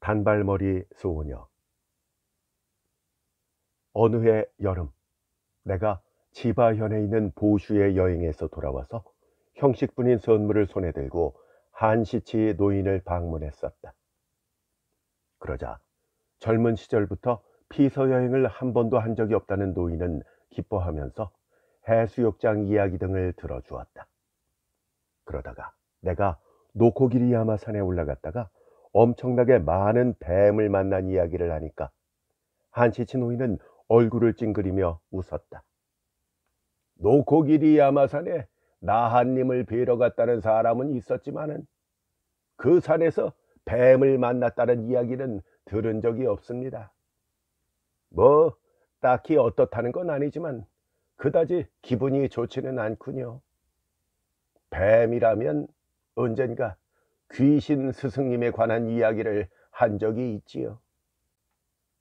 단발머리 소녀. 어느 해 여름, 내가 지바현에 있는 보슈에 여행에서 돌아와서 형식분인 선물을 손에 들고 한시치 노인을 방문했었다. 그러자 젊은 시절부터 피서 여행을 한 번도 한 적이 없다는 노인은 기뻐하면서 해수욕장 이야기 등을 들어주었다. 그러다가 내가 노코기리야마 산에 올라갔다가 엄청나게 많은 뱀을 만난 이야기를 하니까 한시치 노인은 얼굴을 찡그리며 웃었다. 노코기리야마 산에 나한님을 뵈러 갔다는 사람은 있었지만은 그 산에서 뱀을 만났다는 이야기는 들은 적이 없습니다. 뭐 딱히 어떻다는 건 아니지만 그다지 기분이 좋지는 않군요. 뱀이라면 언젠가 귀신 스승님에 관한 이야기를 한 적이 있지요.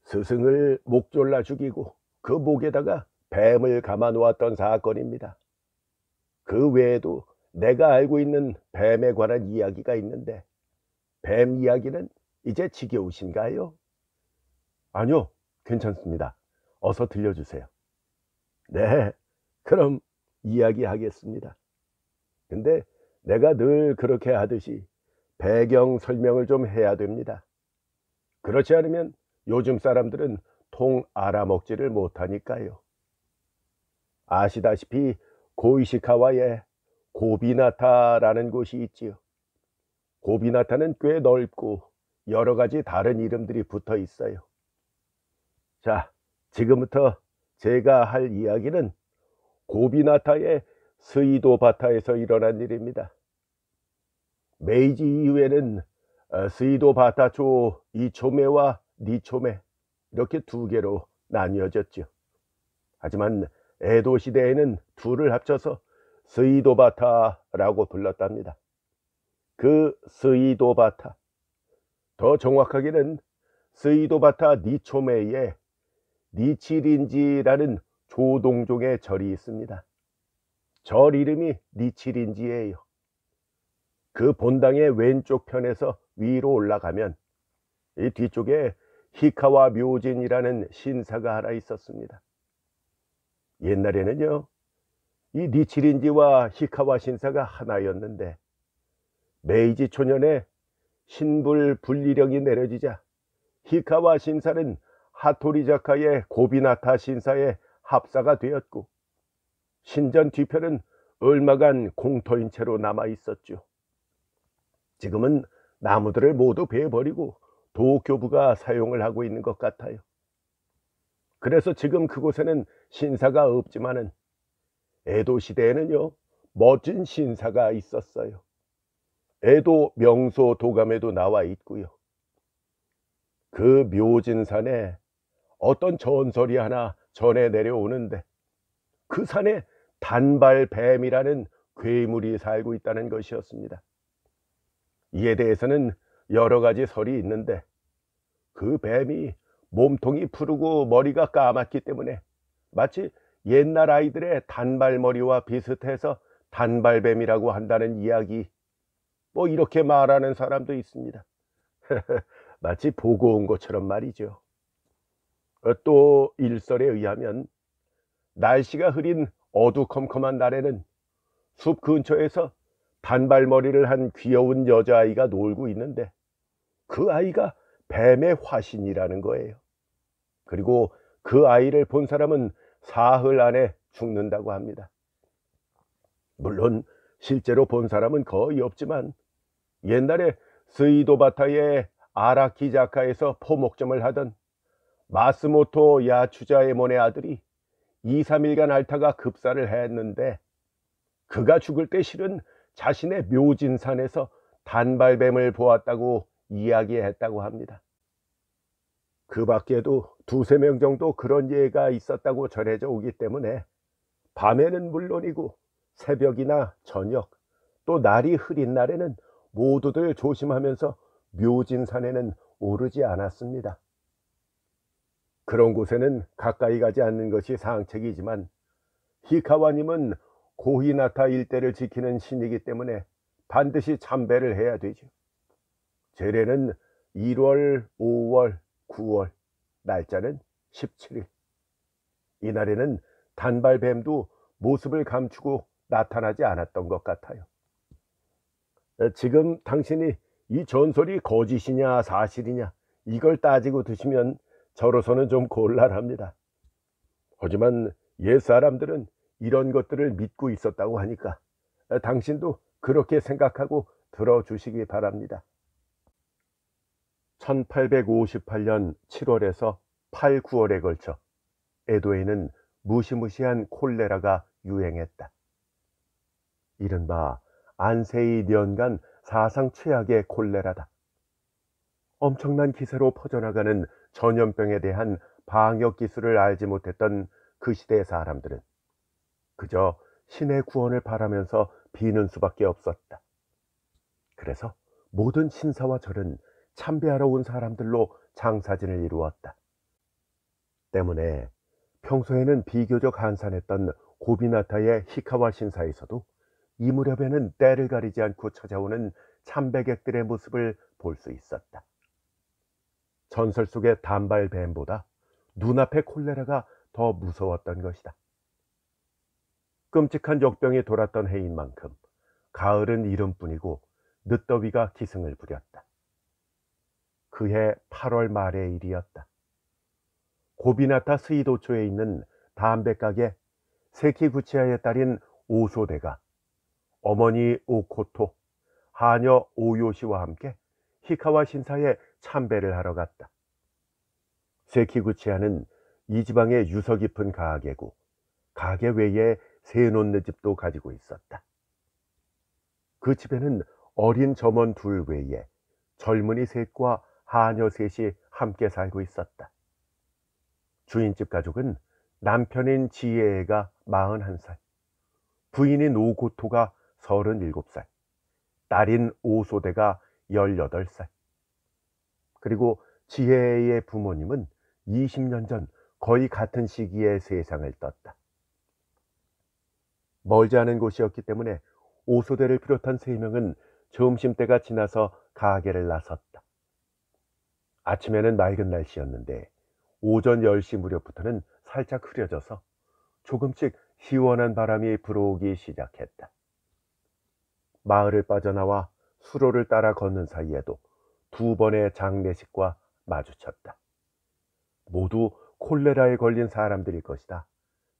스승을 목 졸라 죽이고 그 목에다가 뱀을 감아 놓았던 사건입니다. 그 외에도 내가 알고 있는 뱀에 관한 이야기가 있는데 뱀 이야기는 이제 지겨우신가요? 아니요, 괜찮습니다. 어서 들려주세요. 네, 그럼 이야기하겠습니다. 근데 내가 늘 그렇게 하듯이 배경 설명을 좀 해야 됩니다. 그렇지 않으면 요즘 사람들은 통 알아먹지를 못하니까요. 아시다시피 고이시카와에 고비나타라는 곳이 있지요. 고비나타는 꽤 넓고 여러 가지 다른 이름들이 붙어 있어요. 자, 지금부터 제가 할 이야기는 고비나타의 스이도바타에서 일어난 일입니다. 메이지 이후에는 스이도바타초 이초메와 니초메 이렇게 두 개로 나뉘어졌죠. 하지만 에도 시대에는 둘을 합쳐서 스이도바타라고 불렀답니다. 그 스이도바타, 더 정확하게는 스이도바타 니초메에 니치린지라는 조동종의 절이 있습니다. 절 이름이 니치린지예요. 그 본당의 왼쪽 편에서 위로 올라가면 이 뒤쪽에 히카와 묘진이라는 신사가 하나 있었습니다. 옛날에는요, 이 니치린지와 히카와 신사가 하나였는데 메이지 초년에 신불 분리령이 내려지자 히카와 신사는 하토리자카의 고비나타 신사의 합사가 되었고 신전 뒤편은 얼마간 공터인 채로 남아 있었죠. 지금은 나무들을 모두 베어버리고 도교부가 사용을 하고 있는 것 같아요. 그래서 지금 그곳에는 신사가 없지만은 에도 시대에는요, 멋진 신사가 있었어요. 에도 명소 도감에도 나와 있고요. 그 묘진산에 어떤 전설이 하나 전해 내려오는데 그 산에 단발뱀이라는 괴물이 살고 있다는 것이었습니다. 이에 대해서는 여러 가지 설이 있는데 그 뱀이 몸통이 푸르고 머리가 까맣기 때문에 마치 옛날 아이들의 단발머리와 비슷해서 단발뱀이라고 한다는 이야기, 뭐 이렇게 말하는 사람도 있습니다. 마치 보고 온 것처럼 말이죠. 또 일설에 의하면 날씨가 흐린 어두컴컴한 날에는 숲 근처에서 단발머리를 한 귀여운 여자아이가 놀고 있는데 그 아이가 뱀의 화신이라는 거예요. 그리고 그 아이를 본 사람은 사흘 안에 죽는다고 합니다. 물론 실제로 본 사람은 거의 없지만 옛날에 스이도바타의 아라키자카에서 포목점을 하던 마스모토 야추자에몬의 아들이 2, 3일간 앓다가 급사를 했는데 그가 죽을 때 실은 자신의 묘진산에서 단발뱀을 보았다고 이야기했다고 합니다. 그 밖에도 두세 명 정도 그런 예가 있었다고 전해져 오기 때문에 밤에는 물론이고 새벽이나 저녁 또 날이 흐린 날에는 모두들 조심하면서 묘진산에는 오르지 않았습니다. 그런 곳에는 가까이 가지 않는 것이 상책이지만 히카와님은 고히나타 일대를 지키는 신이기 때문에 반드시 참배를 해야 되죠. 제례는 1월, 5월, 9월, 날짜는 17일. 이날에는 단발뱀도 모습을 감추고 나타나지 않았던 것 같아요. 지금 당신이 이 전설이 거짓이냐 사실이냐 이걸 따지고 드시면 저로서는 좀 곤란합니다. 하지만 옛 사람들은 이런 것들을 믿고 있었다고 하니까 당신도 그렇게 생각하고 들어주시기 바랍니다. 1858년 7월에서 8, 9월에 걸쳐 에도에는 무시무시한 콜레라가 유행했다. 이른바 안세이 년간 사상 최악의 콜레라다. 엄청난 기세로 퍼져나가는 전염병에 대한 방역 기술을 알지 못했던 그 시대의 사람들은 그저 신의 구원을 바라면서 비는 수밖에 없었다. 그래서 모든 신사와 절은 참배하러 온 사람들로 장사진을 이루었다. 때문에 평소에는 비교적 한산했던 고비나타의 히카와 신사에서도 이 무렵에는 때를 가리지 않고 찾아오는 참배객들의 모습을 볼 수 있었다. 전설 속의 단발뱀보다 눈앞의 콜레라가 더 무서웠던 것이다. 끔찍한 역병이 돌았던 해인 만큼 가을은 이름뿐이고 늦더위가 기승을 부렸다. 그해 8월 말의 일이었다. 고비나타 스이도초에 있는 담배가게 세키구치야의 딸인 오소대가 어머니 오코토, 하녀 오요시와 함께 히카와 신사에 참배를 하러 갔다. 세키구치야는 이 지방의 유서 깊은 가게고 가게 외에 세논네 집도 가지고 있었다. 그 집에는 어린 점원 둘 외에 젊은이 셋과 하녀 셋이 함께 살고 있었다. 주인집 가족은 남편인 지혜가 41살, 부인인 오고토가 37살, 딸인 오소대가 18살, 그리고 지혜의 부모님은 20년 전 거의 같은 시기에 세상을 떴다. 멀지 않은 곳이었기 때문에 오소대를 비롯한 3명은 점심때가 지나서 가게를 나섰다. 아침에는 맑은 날씨였는데 오전 10시 무렵부터는 살짝 흐려져서 조금씩 시원한 바람이 불어오기 시작했다. 마을을 빠져나와 수로를 따라 걷는 사이에도 2번의 장례식과 마주쳤다. 모두 콜레라에 걸린 사람들일 것이다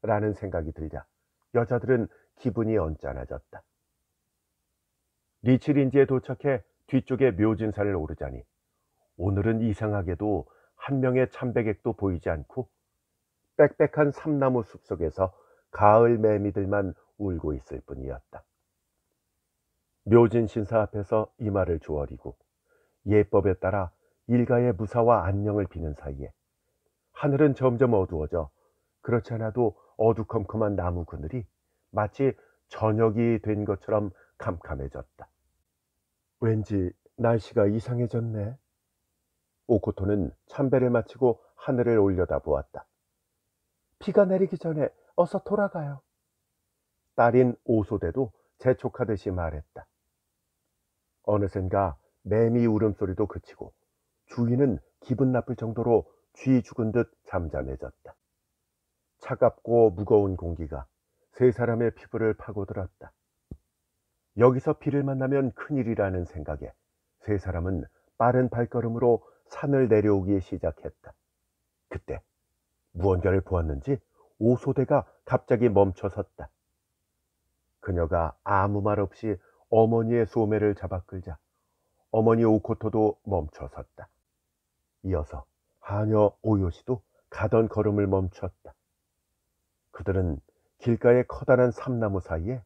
라는 생각이 들자 여자들은 기분이 언짢아졌다. 리치린지에 도착해 뒤쪽에 묘진산을 오르자니 오늘은 이상하게도 한 명의 참배객도 보이지 않고 빽빽한 삼나무 숲속에서 가을 매미들만 울고 있을 뿐이었다. 묘진 신사 앞에서 이마를 조아리고 예법에 따라 일가의 무사와 안녕을 비는 사이에 하늘은 점점 어두워져 그렇지 않아도 어두컴컴한 나무 그늘이 마치 저녁이 된 것처럼 캄캄해졌다. 왠지 날씨가 이상해졌네. 오코토는 참배를 마치고 하늘을 올려다보았다. 비가 내리기 전에 어서 돌아가요. 딸인 오소대도 재촉하듯이 말했다. 어느샌가 매미 울음소리도 그치고 주인은 기분 나쁠 정도로 쥐 죽은 듯 잠잠해졌다. 차갑고 무거운 공기가 3사람의 피부를 파고들었다. 여기서 비를 만나면 큰일이라는 생각에 3사람은 빠른 발걸음으로 산을 내려오기 시작했다. 그때 무언가를 보았는지 오소대가 갑자기 멈춰섰다. 그녀가 아무 말 없이 어머니의 소매를 잡아 끌자 어머니 오코토도 멈춰섰다. 이어서 하녀 오요시도 가던 걸음을 멈췄다. 그들은 길가의 커다란 삼나무 사이에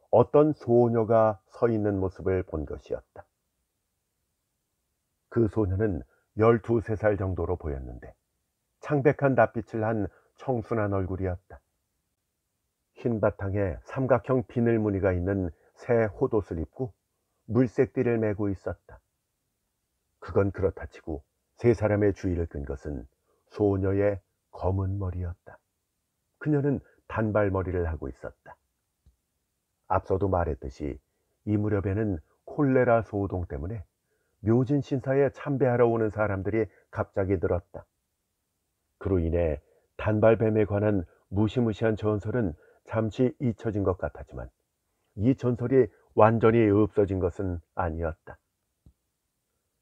어떤 소녀가 서 있는 모습을 본 것이었다. 그 소녀는 12, 13살 정도로 보였는데 창백한 낯빛을 한 청순한 얼굴이었다. 흰 바탕에 삼각형 비늘 무늬가 있는 새 호옷을 입고 물색띠를 메고 있었다. 그건 그렇다 치고 3사람의 주의를 끈 것은 소녀의 검은 머리였다. 그녀는 단발머리를 하고 있었다. 앞서도 말했듯이 이 무렵에는 콜레라 소동 때문에 묘진 신사에 참배하러 오는 사람들이 갑자기 늘었다. 그로 인해 단발뱀에 관한 무시무시한 전설은 잠시 잊혀진 것 같았지만 이 전설이 완전히 없어진 것은 아니었다.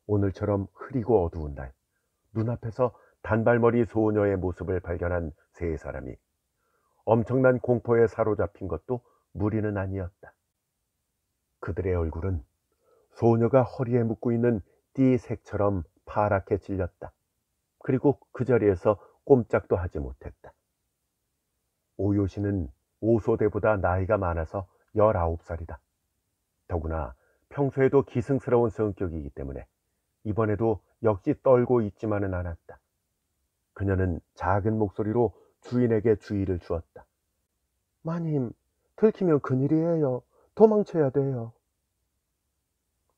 오늘처럼 흐리고 어두운 날, 눈앞에서 단발머리 소녀의 모습을 발견한 세 사람이 엄청난 공포에 사로잡힌 것도 무리는 아니었다. 그들의 얼굴은 소녀가 허리에 묶고 있는 띠색처럼 파랗게 질렸다. 그리고 그 자리에서 꼼짝도 하지 못했다. 오요시는 오소대보다 나이가 많아서 19살이다. 더구나 평소에도 기승스러운 성격이기 때문에 이번에도 역시 떨고 있지만은 않았다. 그녀는 작은 목소리로 주인에게 주의를 주었다. 마님, 들키면 큰일이에요. 도망쳐야 돼요.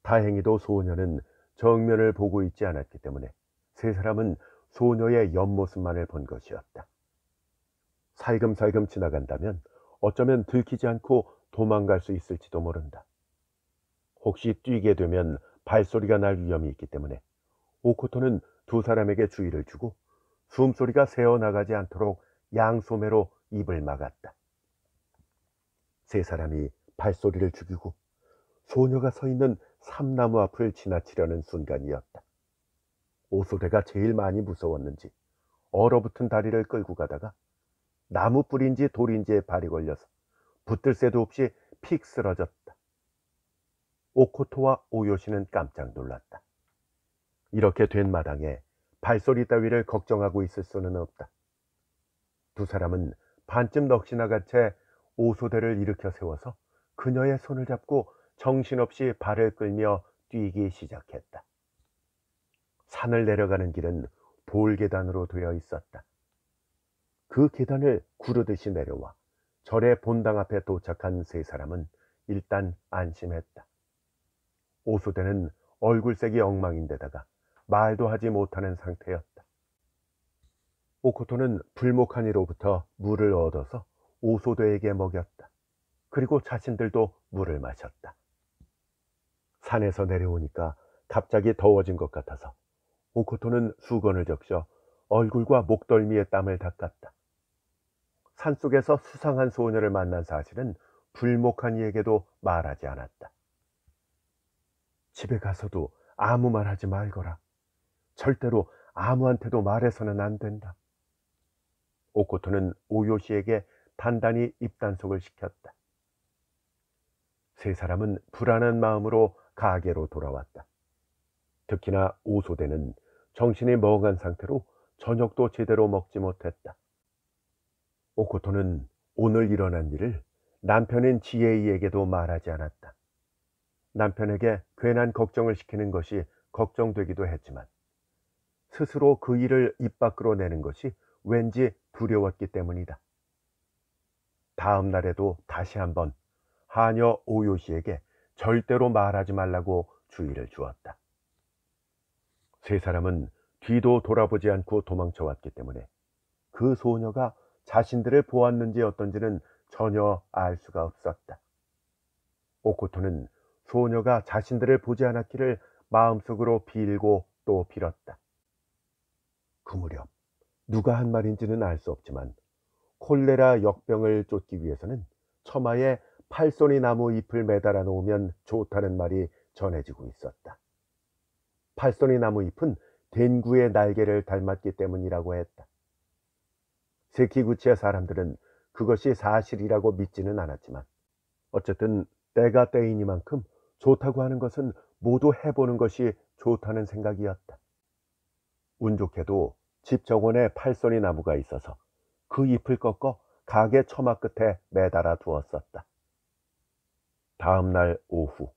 다행히도 소녀는 정면을 보고 있지 않았기 때문에 세 사람은 소녀의 옆모습만을 본 것이었다. 살금살금 지나간다면 어쩌면 들키지 않고 도망갈 수 있을지도 모른다. 혹시 뛰게 되면 발소리가 날 위험이 있기 때문에 오코토는 두 사람에게 주의를 주고 숨소리가 새어나가지 않도록 양소매로 입을 막았다. 세 사람이 발소리를 죽이고 소녀가 서 있는 삼나무 앞을 지나치려는 순간이었다. 오소대가 제일 많이 무서웠는지 얼어붙은 다리를 끌고 가다가 나무 뿌리인지 돌인지에 발이 걸려서 붙들 새도 없이 픽 쓰러졌다. 오코토와 오요시는 깜짝 놀랐다. 이렇게 된 마당에 발소리 따위를 걱정하고 있을 수는 없다. 두 사람은 반쯤 넋이나간 채 오소대를 일으켜 세워서 그녀의 손을 잡고 정신없이 발을 끌며 뛰기 시작했다. 산을 내려가는 길은 돌계단으로 되어 있었다. 그 계단을 구르듯이 내려와 절의 본당 앞에 도착한 세 사람은 일단 안심했다. 오소대는 얼굴색이 엉망인데다가 말도 하지 못하는 상태였다. 오코토는 불목한 이로부터 물을 얻어서 오소대에게 먹였다. 그리고 자신들도 물을 마셨다. 산에서 내려오니까 갑자기 더워진 것 같아서 오코토는 수건을 적셔 얼굴과 목덜미에 땀을 닦았다. 산속에서 수상한 소녀를 만난 사실은 불목한 이에게도 말하지 않았다. 집에 가서도 아무 말 하지 말거라. 절대로 아무한테도 말해서는 안 된다. 오코토는 오요시에게 단단히 입단속을 시켰다. 세 사람은 불안한 마음으로 가게로 돌아왔다. 특히나 오소대는 정신이 멍한 상태로 저녁도 제대로 먹지 못했다. 오코토는 오늘 일어난 일을 남편인 지에이에게도 말하지 않았다. 남편에게 괜한 걱정을 시키는 것이 걱정되기도 했지만 스스로 그 일을 입 밖으로 내는 것이 왠지 두려웠기 때문이다. 다음 날에도 다시 한번 하녀 오요시에게 절대로 말하지 말라고 주의를 주었다. 세 사람은 뒤도 돌아보지 않고 도망쳐왔기 때문에 그 소녀가 자신들을 보았는지 어떤지는 전혀 알 수가 없었다. 오코토는 소녀가 자신들을 보지 않았기를 마음속으로 빌고 또 빌었다. 그 무렵 누가 한 말인지는 알 수 없지만 콜레라 역병을 쫓기 위해서는 처마에 팔손이 나무 잎을 매달아 놓으면 좋다는 말이 전해지고 있었다. 팔손이 나무 잎은 댕구의 날개를 닮았기 때문이라고 했다. 세키구치의 사람들은 그것이 사실이라고 믿지는 않았지만 어쨌든 때가 때이니만큼 좋다고 하는 것은 모두 해보는 것이 좋다는 생각이었다. 운 좋게도 집 정원에 팔손이 나무가 있어서 그 잎을 꺾어 가게 처마 끝에 매달아 두었었다. 다음 날 오후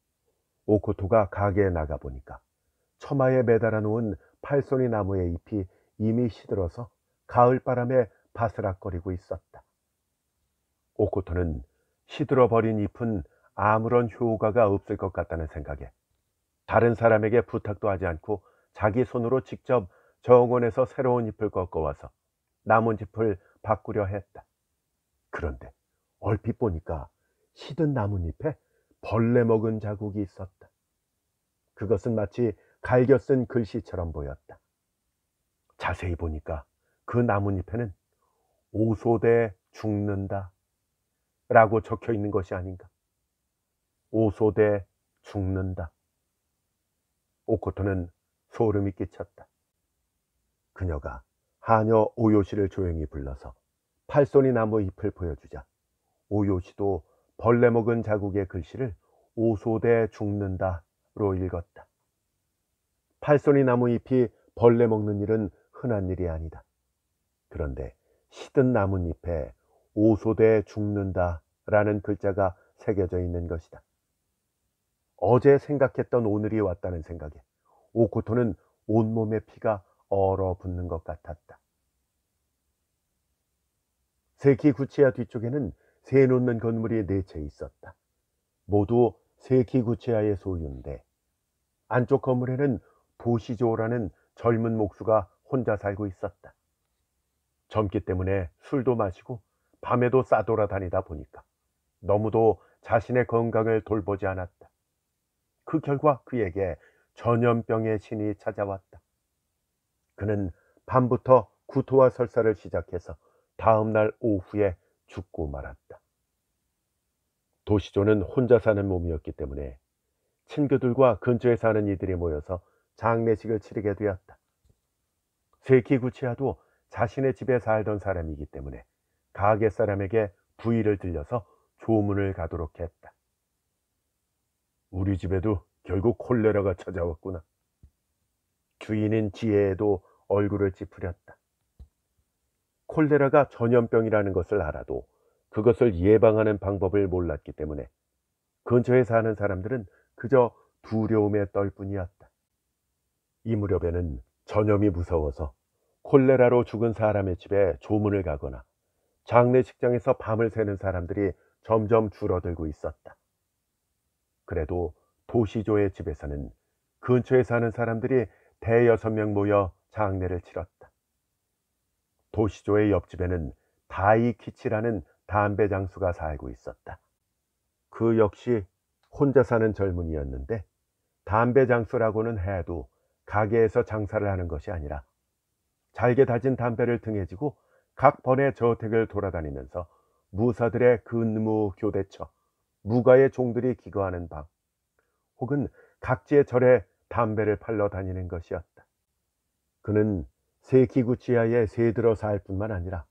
오코토가 가게에 나가 보니까 처마에 매달아 놓은 팔손이 나무의 잎이 이미 시들어서 가을바람에 바스락거리고 있었다. 오코토는 시들어버린 잎은 아무런 효과가 없을 것 같다는 생각에 다른 사람에게 부탁도 하지 않고 자기 손으로 직접 정원에서 새로운 잎을 꺾어와서 나뭇잎을 바꾸려 했다. 그런데 얼핏 보니까 시든 나뭇잎에 벌레 먹은 자국이 있었다. 그것은 마치 갈겨 쓴 글씨처럼 보였다. 자세히 보니까 그 나뭇잎에는 오소대 죽는다 라고 적혀 있는 것이 아닌가. 오소대 죽는다. 오코토는 소름이 끼쳤다. 그녀가 하녀 오요시를 조용히 불러서 팔손이 나무 잎을 보여주자 오요시도 벌레 먹은 자국의 글씨를 오소대 죽는다로 읽었다. 팔손이 나무 잎이 벌레 먹는 일은 흔한 일이 아니다. 그런데 시든 나뭇잎에 오소대 죽는다라는 글자가 새겨져 있는 것이다. 어제 생각했던 오늘이 왔다는 생각에 오코토는 온몸의 피가 얼어붙는 것 같았다. 세키구치야 뒤쪽에는 새 놓는 건물이 4채 있었다. 모두 세키구치야의 소유인데 안쪽 건물에는 도시조라는 젊은 목수가 혼자 살고 있었다. 젊기 때문에 술도 마시고 밤에도 싸돌아다니다 보니까 너무도 자신의 건강을 돌보지 않았다. 그 결과 그에게 전염병의 신이 찾아왔다. 그는 밤부터 구토와 설사를 시작해서 다음 날 오후에 죽고 말았다. 도시조는 혼자 사는 몸이었기 때문에 친구들과 근처에 사는 이들이 모여서 장례식을 치르게 되었다. 세키구치야도 자신의 집에 살던 사람이기 때문에 가게 사람에게 부의를 들려서 조문을 가도록 했다. 우리 집에도 결국 콜레라가 찾아왔구나. 주인인 지혜에도 얼굴을 찌푸렸다. 콜레라가 전염병이라는 것을 알아도 그것을 예방하는 방법을 몰랐기 때문에 근처에 사는 사람들은 그저 두려움에 떨 뿐이었다. 이 무렵에는 전염이 무서워서 콜레라로 죽은 사람의 집에 조문을 가거나 장례식장에서 밤을 새는 사람들이 점점 줄어들고 있었다. 그래도 도시조의 집에서는 근처에 사는 사람들이 대여섯 명 모여 장례를 치렀다. 도시조의 옆집에는 다이키치라는 담배 장수가 살고 있었다. 그 역시 혼자 사는 젊은이였는데 담배 장수라고는 해도 가게에서 장사를 하는 것이 아니라 잘게 다진 담배를 등에 지고 각 번의 저택을 돌아다니면서 무사들의 근무교대처, 무가의 종들이 기거하는 방, 혹은 각지의 절에 담배를 팔러 다니는 것이었다. 그는 세키구치야에 새들어 살 뿐만 아니라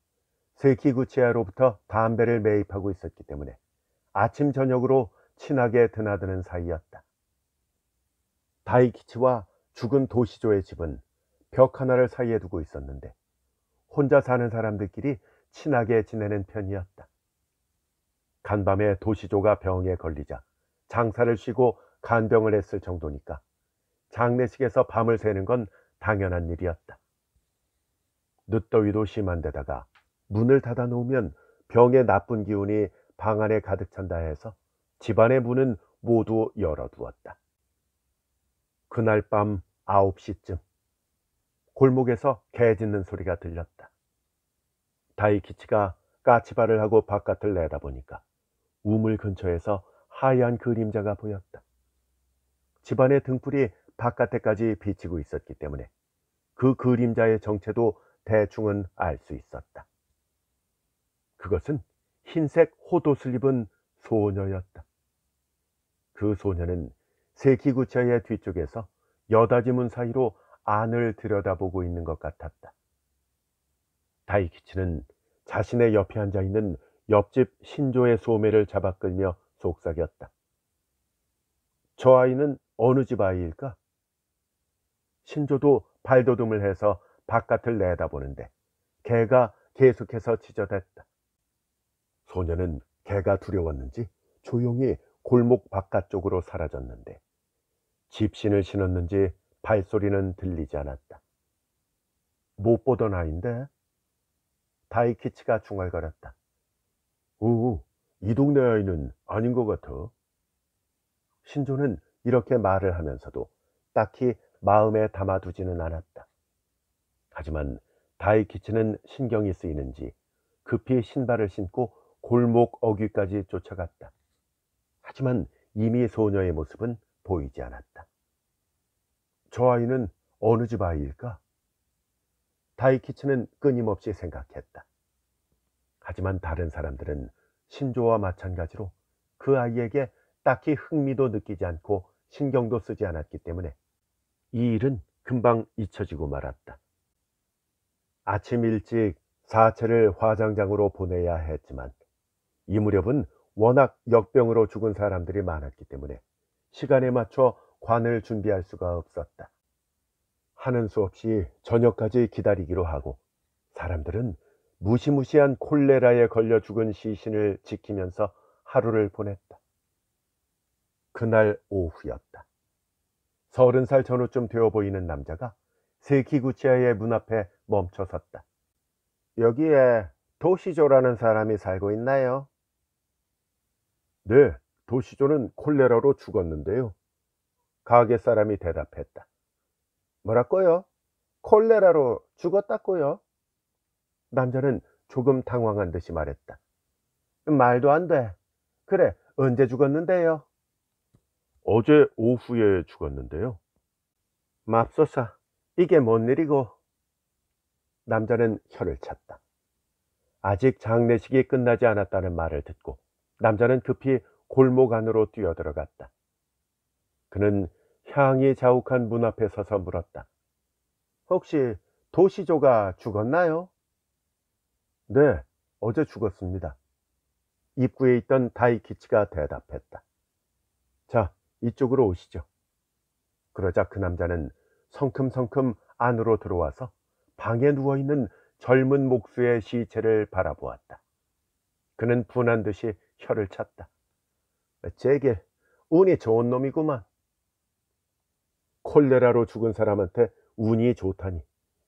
세키구치야로부터 담배를 매입하고 있었기 때문에 아침 저녁으로 친하게 드나드는 사이였다. 다이키치와 죽은 도시조의 집은 벽 하나를 사이에 두고 있었는데 혼자 사는 사람들끼리 친하게 지내는 편이었다. 간밤에 도시조가 병에 걸리자 장사를 쉬고 간병을 했을 정도니까 장례식에서 밤을 새는 건 당연한 일이었다. 늦더위도 심한 데다가 문을 닫아 놓으면 병의 나쁜 기운이 방 안에 가득 찬다 해서 집안의 문은 모두 열어두었다. 그날 밤 9시쯤 골목에서 개 짖는 소리가 들렸다. 다이키치가 까치발을 하고 바깥을 내다보니까 우물 근처에서 하얀 그림자가 보였다. 집안의 등불이 바깥에까지 비치고 있었기 때문에 그 그림자의 정체도 대충은 알 수 있었다. 그것은 흰색 호도슬 입은 소녀였다. 그 소녀는 세키구차의 뒤쪽에서 여닫이 문 사이로 안을 들여다보고 있는 것 같았다. 다이키치는 자신의 옆에 앉아있는 옆집 신조의 소매를 잡아 끌며 속삭였다. 저 아이는 어느 집 아이일까? 신조도 발돋움을 해서 바깥을 내다보는데 개가 계속해서 짖어댔다. 소녀는 개가 두려웠는지 조용히 골목 바깥쪽으로 사라졌는데 집신을 신었는지 발소리는 들리지 않았다. 못 보던 아이인데? 다이키치가 중얼거렸다. 이 동네 아이는 아닌 것 같아. 신조는 이렇게 말을 하면서도 딱히 마음에 담아두지는 않았다. 하지만 다이키치는 신경이 쓰이는지 급히 신발을 신고 골목 어귀까지 쫓아갔다. 하지만 이미 소녀의 모습은 보이지 않았다. 저 아이는 어느 집 아이일까? 다이키치는 끊임없이 생각했다. 하지만 다른 사람들은 신조와 마찬가지로 그 아이에게 딱히 흥미도 느끼지 않고 신경도 쓰지 않았기 때문에 이 일은 금방 잊혀지고 말았다. 아침 일찍 사체를 화장장으로 보내야 했지만 이 무렵은 워낙 역병으로 죽은 사람들이 많았기 때문에 시간에 맞춰 관을 준비할 수가 없었다. 하는 수 없이 저녁까지 기다리기로 하고 사람들은 무시무시한 콜레라에 걸려 죽은 시신을 지키면서 하루를 보냈다. 그날 오후였다. 30살 전후쯤 되어 보이는 남자가 세키구치야의 문 앞에 멈춰 섰다. 여기에 도시조라는 사람이 살고 있나요? 네, 도시조는 콜레라로 죽었는데요. 가게 사람이 대답했다. 뭐라고요? 콜레라로 죽었다고요? 남자는 조금 당황한 듯이 말했다. 말도 안 돼. 그래, 언제 죽었는데요? 어제 오후에 죽었는데요. 맙소사, 이게 뭔 일이고? 남자는 혀를 찼다. 아직 장례식이 끝나지 않았다는 말을 듣고 남자는 급히 골목 안으로 뛰어들어갔다. 그는 향이 자욱한 문 앞에 서서 물었다. 혹시 도시조가 죽었나요? 네, 어제 죽었습니다. 입구에 있던 다이키치가 대답했다. 자, 이쪽으로 오시죠. 그러자 그 남자는 성큼성큼 안으로 들어와서 방에 누워있는 젊은 목수의 시체를 바라보았다. 그는 분한 듯이 혀를 찼다. 제게 운이 좋은 놈이구만. 콜레라로 죽은 사람한테 운이 좋다니,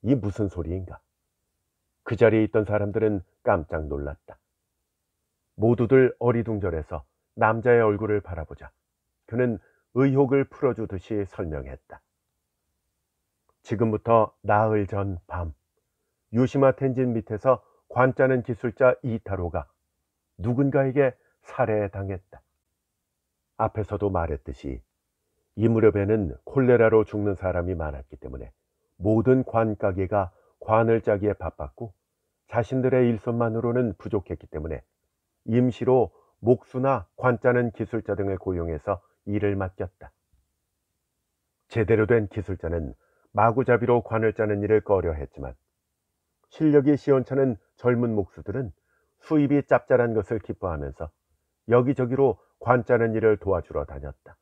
이 무슨 소리인가? 그 자리에 있던 사람들은 깜짝 놀랐다. 모두들 어리둥절해서 남자의 얼굴을 바라보자 그는 의혹을 풀어주듯이 설명했다. 지금부터 나흘 전 밤, 유시마 텐진 밑에서 관짜는 기술자 이타로가 누군가에게 살해당했다. 앞에서도 말했듯이 이 무렵에는 콜레라로 죽는 사람이 많았기 때문에 모든 관가게가 관을 짜기에 바빴고 자신들의 일손만으로는 부족했기 때문에 임시로 목수나 관짜는 기술자 등을 고용해서 일을 맡겼다. 제대로 된 기술자는 마구잡이로 관을 짜는 일을 꺼려했지만 실력이 시원찮은 젊은 목수들은 수입이 짭짤한 것을 기뻐하면서 여기저기로 관 짜는 일을 도와주러 다녔다.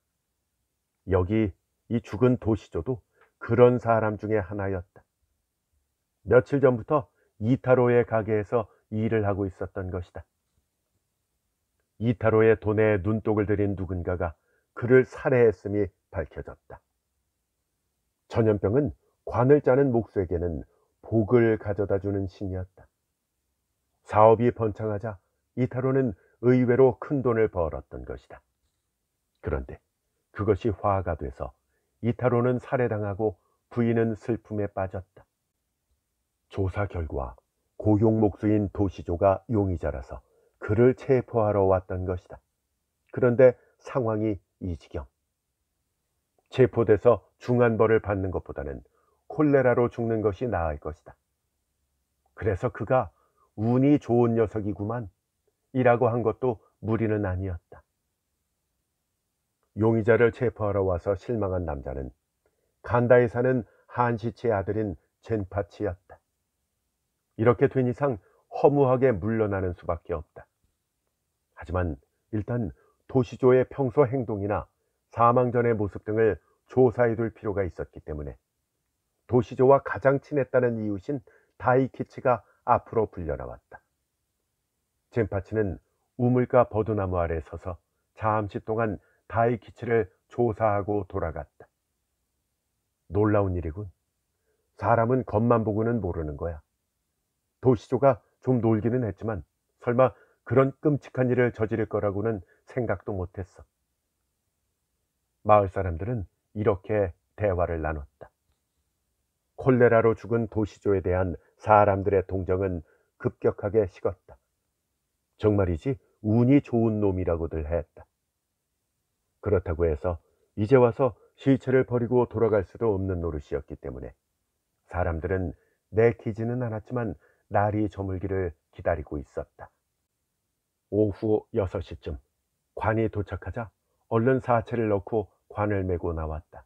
여기 이 죽은 도시조도 그런 사람 중에 하나였다. 며칠 전부터 이타로의 가게에서 일을 하고 있었던 것이다. 이타로의 돈에 눈독을 들인 누군가가 그를 살해했음이 밝혀졌다. 전염병은 관을 짜는 목수에게는 복을 가져다주는 신이었다. 사업이 번창하자 이타로는 의외로 큰 돈을 벌었던 것이다. 그런데 그것이 화가 돼서 이타로는 살해당하고 부인은 슬픔에 빠졌다. 조사 결과 고용 목수인 도시조가 용의자라서 그를 체포하러 왔던 것이다. 그런데 상황이 이 지경. 체포돼서 중한벌을 받는 것보다는 콜레라로 죽는 것이 나을 것이다. 그래서 그가 운이 좋은 녀석이구만 이라고 한 것도 무리는 아니었다. 용의자를 체포하러 와서 실망한 남자는 간다에 사는 한시치의 아들인 젠파치였다. 이렇게 된 이상 허무하게 물러나는 수밖에 없다. 하지만 일단 도시조의 평소 행동이나 사망 전의 모습 등을 조사해 둘 필요가 있었기 때문에 도시조와 가장 친했다는 이웃인 다이키치가 앞으로 불려나왔다. 젠파치는 우물가 버드나무 아래 서서 잠시 동안 다이키치를 조사하고 돌아갔다. 놀라운 일이군. 사람은 겉만 보고는 모르는 거야. 도시조가 좀 놀기는 했지만 설마 그런 끔찍한 일을 저지를 거라고는 생각도 못했어. 마을 사람들은 이렇게 대화를 나눴다. 콜레라로 죽은 도시조에 대한 사람들의 동정은 급격하게 식었다. 정말이지 운이 좋은 놈이라고들 했다. 그렇다고 해서 이제 와서 시체를 버리고 돌아갈 수도 없는 노릇이었기 때문에 사람들은 내키지는 않았지만 날이 저물기를 기다리고 있었다. 오후 6시쯤 관이 도착하자 얼른 사체를 넣고 관을 메고 나왔다.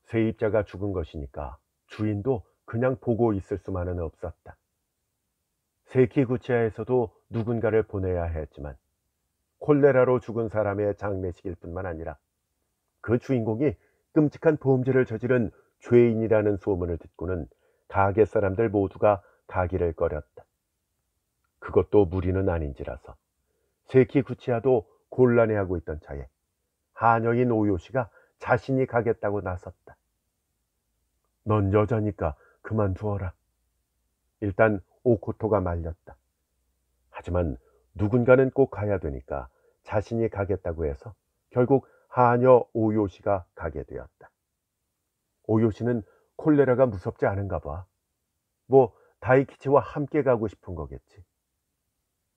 세입자가 죽은 것이니까 주인도 그냥 보고 있을 수만은 없었다. 세키구치아에서도 누군가를 보내야 했지만 콜레라로 죽은 사람의 장례식일 뿐만 아니라 그 주인공이 끔찍한 범죄를 저지른 죄인이라는 소문을 듣고는 가게 사람들 모두가 가기를 꺼렸다. 그것도 무리는 아닌지라서 세키구치아도 곤란해하고 있던 차에 하녀인 오요시가 자신이 가겠다고 나섰다. 넌 여자니까 그만두어라. 일단 오코토가 말렸다. 하지만 누군가는 꼭 가야 되니까 자신이 가겠다고 해서 결국 하녀 오요시가 가게 되었다. 오요시는 콜레라가 무섭지 않은가 봐. 뭐 다이키치와 함께 가고 싶은 거겠지.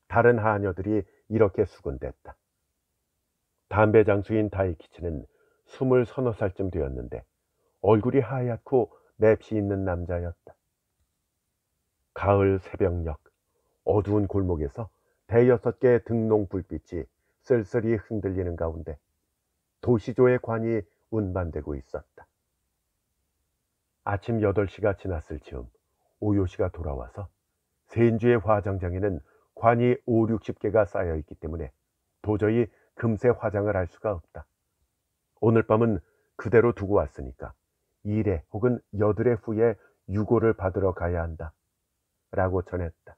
다른 하녀들이 이렇게 수군댔다. 담배 장수인 다이키치는 20서너 살쯤 되었는데 얼굴이 하얗고 맵시 있는 남자였다. 가을 새벽녘 어두운 골목에서 대여섯 개의 등농 불빛이 쓸쓸히 흔들리는 가운데 도시조의 관이 운반되고 있었다. 아침 8시가 지났을 즈음 오요시가 돌아와서 센주의 화장장에는 관이 5, 60개가 쌓여있기 때문에 도저히 금세 화장을 할 수가 없다. 오늘 밤은 그대로 두고 왔으니까 2회 혹은 8회 후에 유고를 받으러 가야 한다 라고 전했다.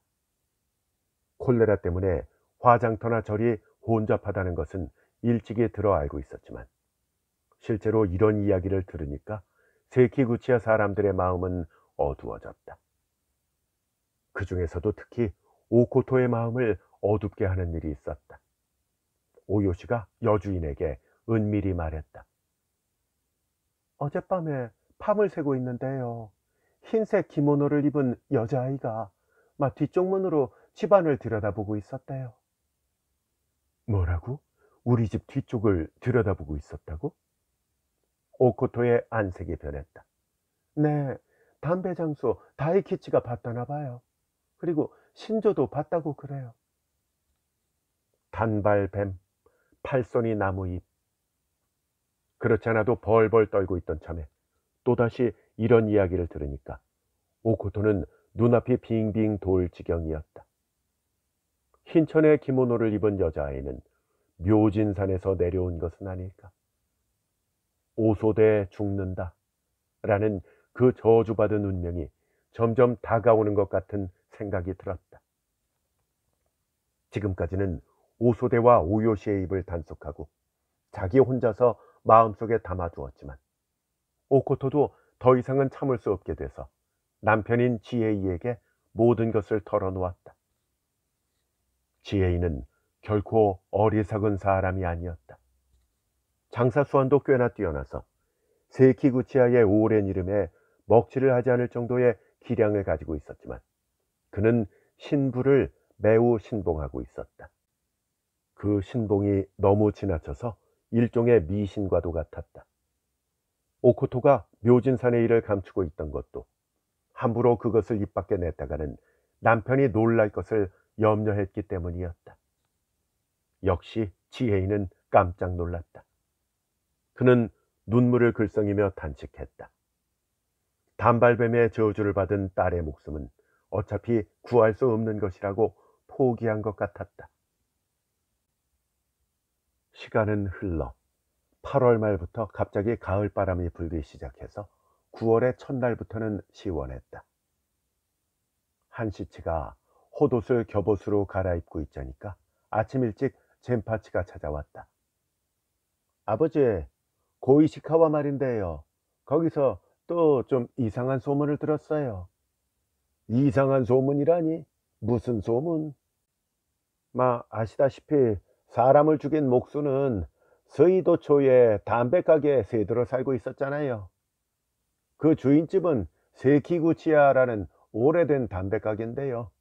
콜레라 때문에 화장터나 절이 혼잡하다는 것은 일찍이 들어 알고 있었지만 실제로 이런 이야기를 들으니까 세키구치야 사람들의 마음은 어두워졌다. 그 중에서도 특히 오코토의 마음을 어둡게 하는 일이 있었다. 오요시가 여주인에게 은밀히 말했다. 어젯밤에 밤을 새고 있는데요. 흰색 기모노를 입은 여자아이가 뒤쪽 문으로 집안을 들여다보고 있었대요. 뭐라고? 우리 집 뒤쪽을 들여다보고 있었다고? 오코토의 안색이 변했다. 네, 담배 장수 다이키치가 봤다나 봐요. 그리고 신조도 봤다고 그래요. 단발뱀, 팔손이 나무잎. 그렇지 않아도 벌벌 떨고 있던 참에 또다시 이런 이야기를 들으니까 오코토는 눈앞이 빙빙 돌 지경이었다. 흰천의 기모노를 입은 여자아이는 묘진산에서 내려온 것은 아닐까. 오소대 죽는다 라는 그 저주받은 운명이 점점 다가오는 것 같은 생각이 들었다. 지금까지는 오소대와 오요시의 입을 단속하고 자기 혼자서 마음속에 담아두었지만 오코토도 더 이상은 참을 수 없게 돼서 남편인 지에이에게 모든 것을 털어놓았다. 지에이는 결코 어리석은 사람이 아니었다. 장사 수완도 꽤나 뛰어나서 세키구치아의 오랜 이름에 먹칠을 하지 않을 정도의 기량을 가지고 있었지만 그는 신부를 매우 신봉하고 있었다. 그 신봉이 너무 지나쳐서 일종의 미신과도 같았다. 오코토가 묘진산의 일을 감추고 있던 것도 함부로 그것을 입 밖에 냈다가는 남편이 놀랄 것을 염려했기 때문이었다. 역시 지혜인은 깜짝 놀랐다. 그는 눈물을 글썽이며 단식했다. 단발뱀의 저주를 받은 딸의 목숨은 어차피 구할 수 없는 것이라고 포기한 것 같았다. 시간은 흘러 8월 말부터 갑자기 가을바람이 불기 시작해서 9월의 첫날부터는 시원했다. 한시치가 헛옷을 겹옷으로 갈아입고 있자니까 아침 일찍 젠파치가 찾아왔다. 아버지, 고이시카와 말인데요. 거기서 또 좀 이상한 소문을 들었어요. 이상한 소문이라니? 무슨 소문? 아시다시피 사람을 죽인 목수는 서이도초의 담배가게에 새들어 살고 있었잖아요. 그 주인집은 세키구치야라는 오래된 담배가게인데요.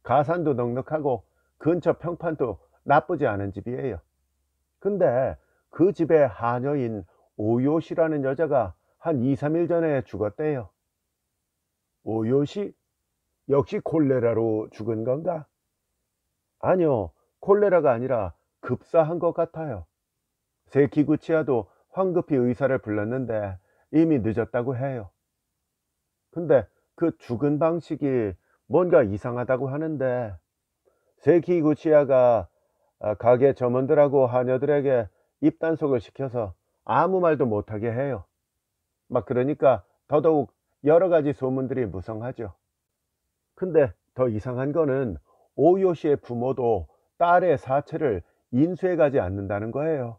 가산도 넉넉하고 근처 평판도 나쁘지 않은 집이에요. 근데 그 집의 하녀인 오요시라는 여자가 한 2, 3일 전에 죽었대요. 오요시? 역시 콜레라로 죽은 건가? 아니요, 콜레라가 아니라 급사한 것 같아요. 세키구치야도 황급히 의사를 불렀는데 이미 늦었다고 해요. 근데 그 죽은 방식이 뭔가 이상하다고 하는데, 세키구치야가 가게 점원들하고 하녀들에게 입단속을 시켜서 아무 말도 못하게 해요. 막 그러니까 더더욱 여러 가지 소문들이 무성하죠. 근데 더 이상한 거는 오요 씨의 부모도 딸의 사체를 인수해 가지 않는다는 거예요.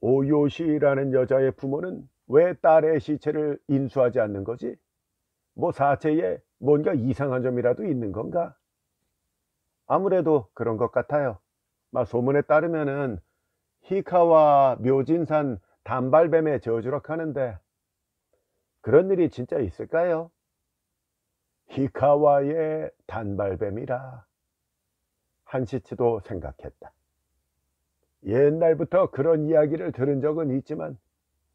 오요 씨라는 여자의 부모는 왜 딸의 시체를 인수하지 않는 거지? 뭐 사체에 뭔가 이상한 점이라도 있는 건가? 아무래도 그런 것 같아요. 소문에 따르면은 히카와 묘진산 단발뱀의 저주력 하는데, 그런 일이 진짜 있을까요? 히카와의 단발뱀이라. 한시치도 생각했다. 옛날부터 그런 이야기를 들은 적은 있지만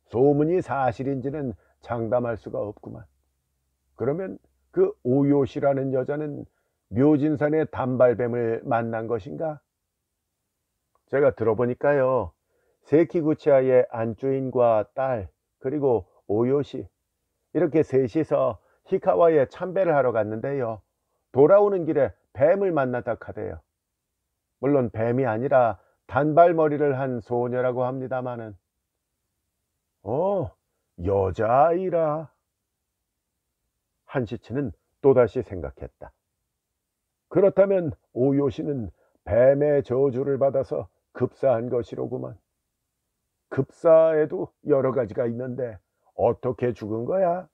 소문이 사실인지는 장담할 수가 없구만. 그러면 그 오요시라는 여자는 묘진산의 단발뱀을 만난 것인가? 제가 들어보니까요, 세키구치아의 안주인과 딸, 그리고 오요시, 이렇게 셋이서 히카와에 참배를 하러 갔는데요, 돌아오는 길에 뱀을 만났다 카대요. 물론 뱀이 아니라 단발머리를 한 소녀라고 합니다마는. 어, 여자아이라. 한시치는 또다시 생각했다. 그렇다면 오요시는 뱀의 저주를 받아서 급사한 것이로구만. 급사에도 여러 가지가 있는데 어떻게 죽은 거야?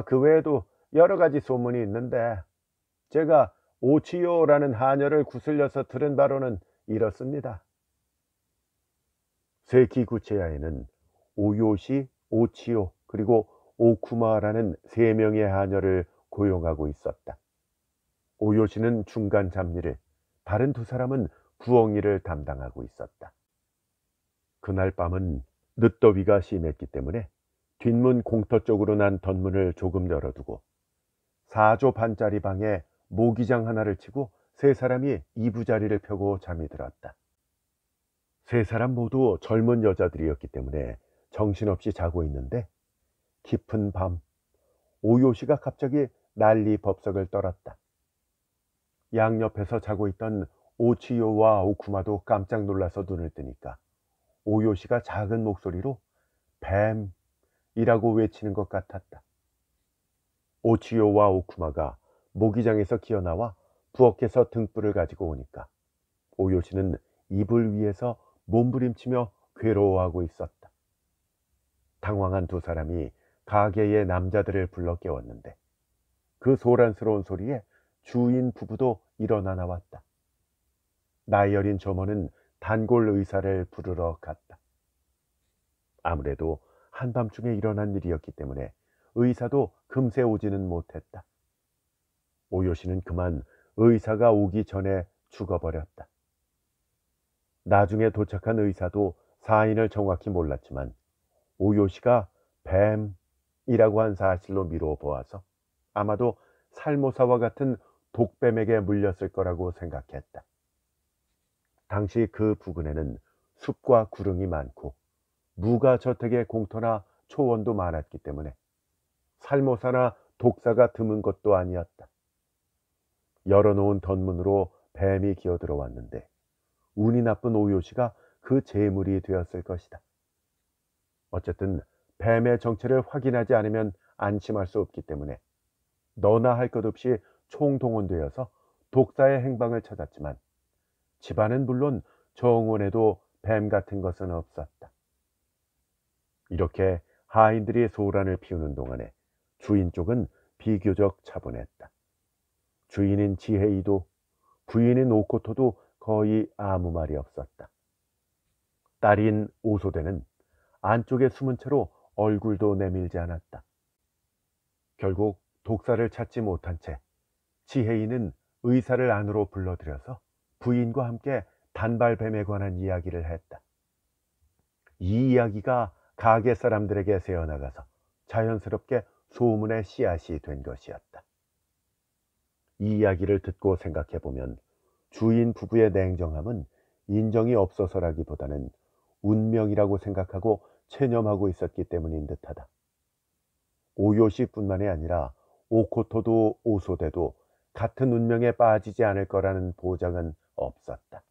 그 외에도 여러 가지 소문이 있는데, 제가 오치요라는 하녀를 구슬려서 들은 바로는 이렇습니다. 세키구체야에는 오요시, 오치요, 그리고 오쿠마라는 세 명의 하녀를 고용하고 있었다. 오요시는 중간 잡일을, 다른 두 사람은 부엌 일을 담당하고 있었다. 그날 밤은 늦더위가 심했기 때문에 뒷문 공터 쪽으로 난 덧문을 조금 열어두고 4조 반짜리 방에 모기장 하나를 치고 세 사람이 이부자리를 펴고 잠이 들었다. 세 사람 모두 젊은 여자들이었기 때문에 정신없이 자고 있는데, 깊은 밤 오요시가 갑자기 난리 법석을 떨었다. 양옆에서 자고 있던 오치요와 오쿠마도 깜짝 놀라서 눈을 뜨니까 오요시가 작은 목소리로 뱀이라고 외치는 것 같았다. 오치요와 오쿠마가 모기장에서 기어나와 부엌에서 등불을 가지고 오니까 오요시는 이불 위에서 몸부림치며 괴로워하고 있었다. 당황한 두 사람이 가게의 남자들을 불러 깨웠는데, 그 소란스러운 소리에 주인 부부도 일어나 나왔다. 나이 어린 점원은 단골 의사를 부르러 갔다. 아무래도 한밤중에 일어난 일이었기 때문에 의사도 금세 오지는 못했다. 오요시는 그만 의사가 오기 전에 죽어버렸다. 나중에 도착한 의사도 사인을 정확히 몰랐지만 오요시가 뱀이라고 한 사실로 미루어 보아서 아마도 살모사와 같은 독뱀에게 물렸을 거라고 생각했다. 당시 그 부근에는 숲과 구릉이 많고 무가저택의 공터나 초원도 많았기 때문에 살모사나 독사가 드문 것도 아니었다. 열어놓은 덧문으로 뱀이 기어들어왔는데 운이 나쁜 오요시가 그 제물이 되었을 것이다. 어쨌든 뱀의 정체를 확인하지 않으면 안심할 수 없기 때문에 너나 할 것 없이 총동원되어서 독사의 행방을 찾았지만 집안은 물론 정원에도 뱀 같은 것은 없었다. 이렇게 하인들이 소란을 피우는 동안에 주인 쪽은 비교적 차분했다. 주인인 지헤이도, 부인인 오코토도 거의 아무 말이 없었다. 딸인 오소대는 안쪽에 숨은 채로 얼굴도 내밀지 않았다. 결국 독사를 찾지 못한 채 지혜인은 의사를 안으로 불러들여서 부인과 함께 단발뱀에 관한 이야기를 했다. 이 이야기가 가게 사람들에게 새어나가서 자연스럽게 소문의 씨앗이 된 것이었다. 이 이야기를 듣고 생각해보면 주인 부부의 냉정함은 인정이 없어서라기보다는 운명이라고 생각하고 체념하고 있었기 때문인 듯하다. 오요시뿐만이 아니라 오코토도 오소데도 같은 운명에 빠지지 않을 거라는 보장은 없었다.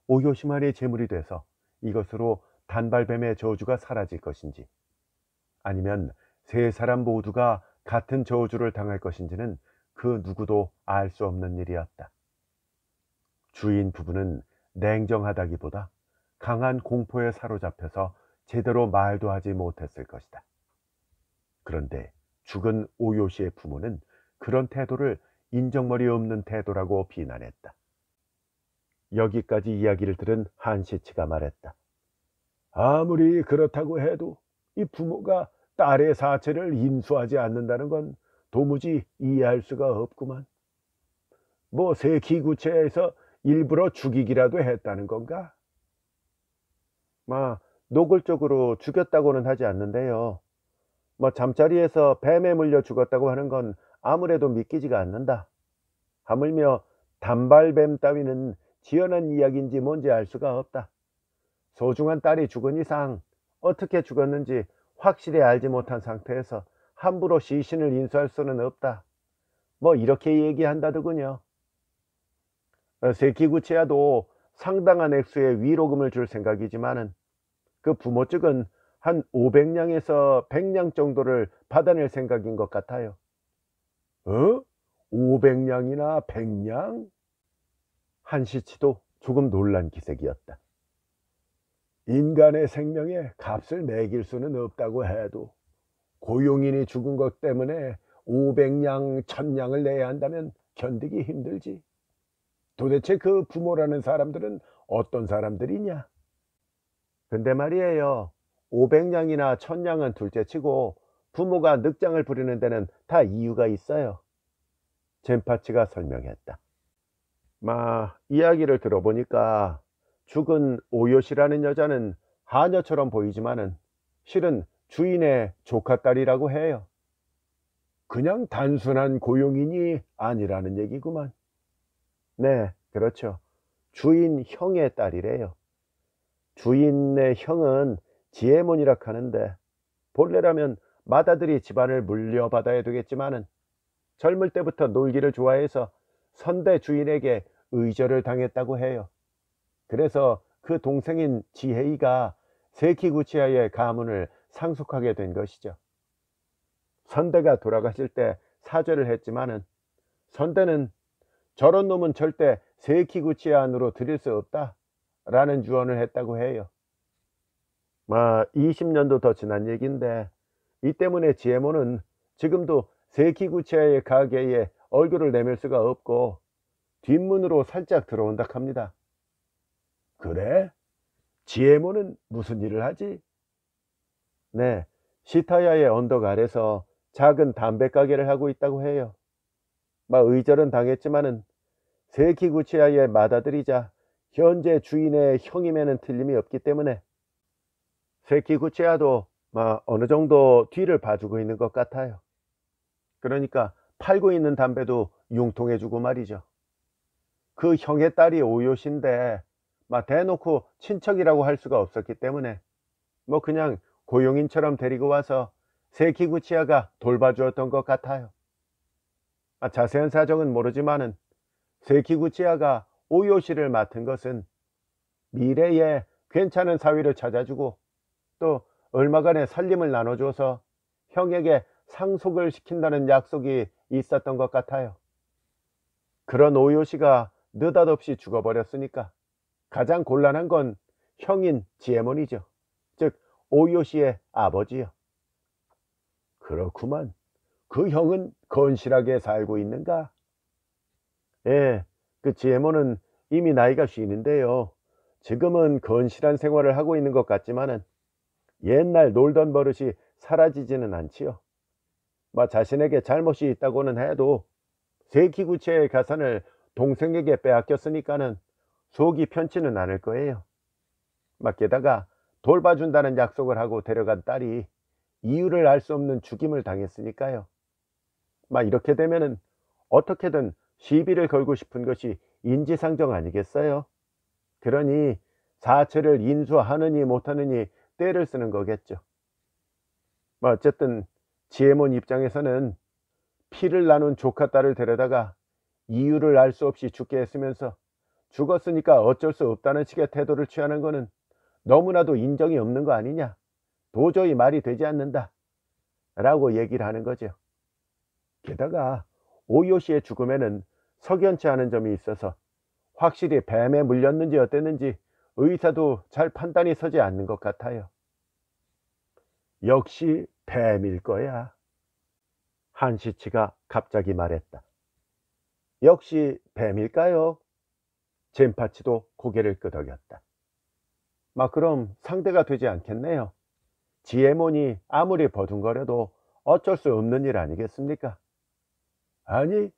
오요시만이 제물이 돼서 이것으로 단발뱀의 저주가 사라질 것인지, 아니면 세 사람 모두가 같은 저주를 당할 것인지는 그 누구도 알 수 없는 일이었다. 주인 부부는 냉정하다기보다 강한 공포에 사로잡혀서 제대로 말도 하지 못했을 것이다. 그런데 죽은 오요시의 부모는 그런 태도를 인정머리 없는 태도라고 비난했다. 여기까지 이야기를 들은 한시치가 말했다. 아무리 그렇다고 해도 이 부모가 딸의 사체를 인수하지 않는다는 건 도무지 이해할 수가 없구만. 뭐 세키구체에서 일부러 죽이기라도 했다는 건가? 노골적으로 죽였다고는 하지 않는데요. 잠자리에서 뱀에 물려 죽었다고 하는 건 아무래도 믿기지가 않는다. 하물며 단발뱀 따위는 지어낸 이야기인지 뭔지 알 수가 없다. 소중한 딸이 죽은 이상 어떻게 죽었는지 확실히 알지 못한 상태에서 함부로 시신을 인수할 수는 없다. 이렇게 얘기한다더군요. 세키구치야도 상당한 액수의 위로금을 줄 생각이지만은 그 부모 측은 한 500냥에서 100냥 정도를 받아낼 생각인 것 같아요. 500냥이나 100냥? 한시치도 조금 놀란 기색이었다. 인간의 생명에 값을 매길 수는 없다고 해도 고용인이 죽은 것 때문에 500냥, 1000냥을 내야 한다면 견디기 힘들지. 도대체 그 부모라는 사람들은 어떤 사람들이냐? 근데 말이에요. 500냥이나 1000냥은 둘째치고 부모가 늑장을 부리는 데는 다 이유가 있어요. 젠파치가 설명했다. 이야기를 들어보니까 죽은 오요시라는 여자는 하녀처럼 보이지만은 실은 주인의 조카딸이라고 해요. 그냥 단순한 고용인이 아니라는 얘기구만. 네, 그렇죠. 주인 형의 딸이래요. 주인의 형은 지혜몬이라 하는데 본래라면 맏아들이 집안을 물려받아야 되겠지만은 젊을 때부터 놀기를 좋아해서 선대 주인에게 의절을 당했다고 해요. 그래서 그 동생인 지혜이가 세키구치야의 가문을 상속하게 된 것이죠. 선대가 돌아가실 때 사죄를 했지만은 선대는 저런 놈은 절대 세키구치야 안으로 들일 수 없다 라는 유언을 했다고 해요. 20년도 더 지난 얘기인데 이 때문에 지혜모는 지금도 세키구치야의 가게에 얼굴을 내밀 수가 없고 뒷문으로 살짝 들어온다 합니다. 그래? 지혜모는 무슨 일을 하지? 네, 시타야의 언덕 아래서 작은 담배 가게를 하고 있다고 해요. 의절은 당했지만은 세키구치야의 맏아들이자 현재 주인의 형임에는 틀림이 없기 때문에 세키구치야도 어느 정도 뒤를 봐주고 있는 것 같아요. 그러니까 팔고 있는 담배도 융통해주고 말이죠. 그 형의 딸이 오요시인데 대놓고 친척이라고 할 수가 없었기 때문에 그냥 고용인처럼 데리고 와서 세키구치야가 돌봐주었던 것 같아요. 자세한 사정은 모르지만은 세키구치야가 오요시를 맡은 것은 미래에 괜찮은 사위를 찾아주고 또 얼마간의 살림을 나눠줘서 형에게 상속을 시킨다는 약속이 있었던 것 같아요. 그런 오요시가 느닷없이 죽어버렸으니까 가장 곤란한 건 형인 지혜몬이죠. 즉 오요시의 아버지요. 그렇구만. 그 형은 건실하게 살고 있는가? 예, 그 지혜몬은 이미 나이가 쉰인데요. 지금은 건실한 생활을 하고 있는 것 같지만은 옛날 놀던 버릇이 사라지지는 않지요. 자신에게 잘못이 있다고는 해도 세키구치의 가산을 동생에게 빼앗겼으니까는 속이 편치는 않을 거예요. 게다가 돌봐준다는 약속을 하고 데려간 딸이 이유를 알 수 없는 죽임을 당했으니까요. 막 이렇게 되면은 어떻게든 시비를 걸고 싶은 것이 인지상정 아니겠어요? 그러니 사체를 인수하느니 못하느니 떼를 쓰는 거겠죠. 뭐 어쨌든 지혜몬 입장에서는 피를 나눈 조카 딸을 데려다가 이유를 알 수 없이 죽게 했으면서 죽었으니까 어쩔 수 없다는 식의 태도를 취하는 거는 너무나도 인정이 없는 거 아니냐, 도저히 말이 되지 않는다 라고 얘기를 하는 거죠. 게다가 오요시의 죽음에는 석연치 않은 점이 있어서 확실히 뱀에 물렸는지 어땠는지 의사도 잘 판단이 서지 않는 것 같아요. 역시 뱀일 거야. 한시치가 갑자기 말했다. 역시 뱀일까요? 젠파치도 고개를 끄덕였다. 그럼 상대가 되지 않겠네요. 지혜몬이 아무리 버둥거려도 어쩔 수 없는 일 아니겠습니까? 아니,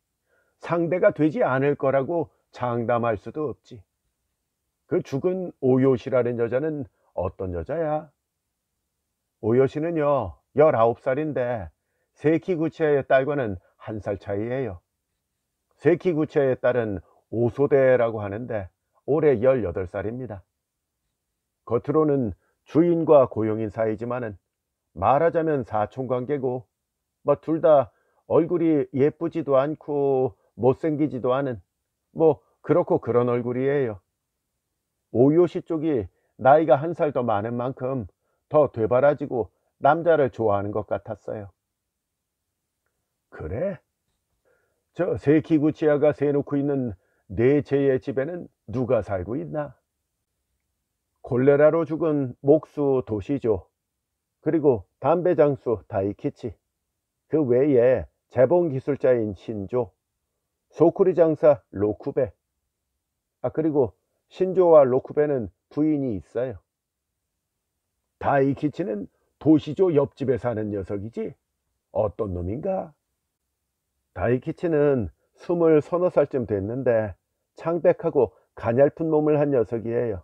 상대가 되지 않을 거라고 장담할 수도 없지. 그 죽은 오요시라는 여자는 어떤 여자야? 오요시는요, 19살인데 세키구치야의 딸과는 1살 차이예요. 세키구치야의 딸은 오소대라고 하는데 올해 18살입니다. 겉으로는 주인과 고용인 사이지만은 말하자면 사촌관계고, 둘 다 얼굴이 예쁘지도 않고 못생기지도 않은 그렇고 그런 얼굴이에요. 오요시 쪽이 나이가 1살 더 많은 만큼 더 되바라지고 남자를 좋아하는 것 같았어요. 그래? 저 세키구치야가 세놓고 있는 네제의 집에는 누가 살고 있나? 콜레라로 죽은 목수 도시조, 그리고 담배 장수 다이키치, 그 외에 재봉 기술자인 신조, 소쿠리 장사 로쿠베, 그리고 신조와 로쿠베는 부인이 있어요. 다이키치는 도시조 옆집에 사는 녀석이지? 어떤 놈인가? 다이키치는 20서너 살쯤 됐는데 창백하고 가냘픈 몸을 한 녀석이에요.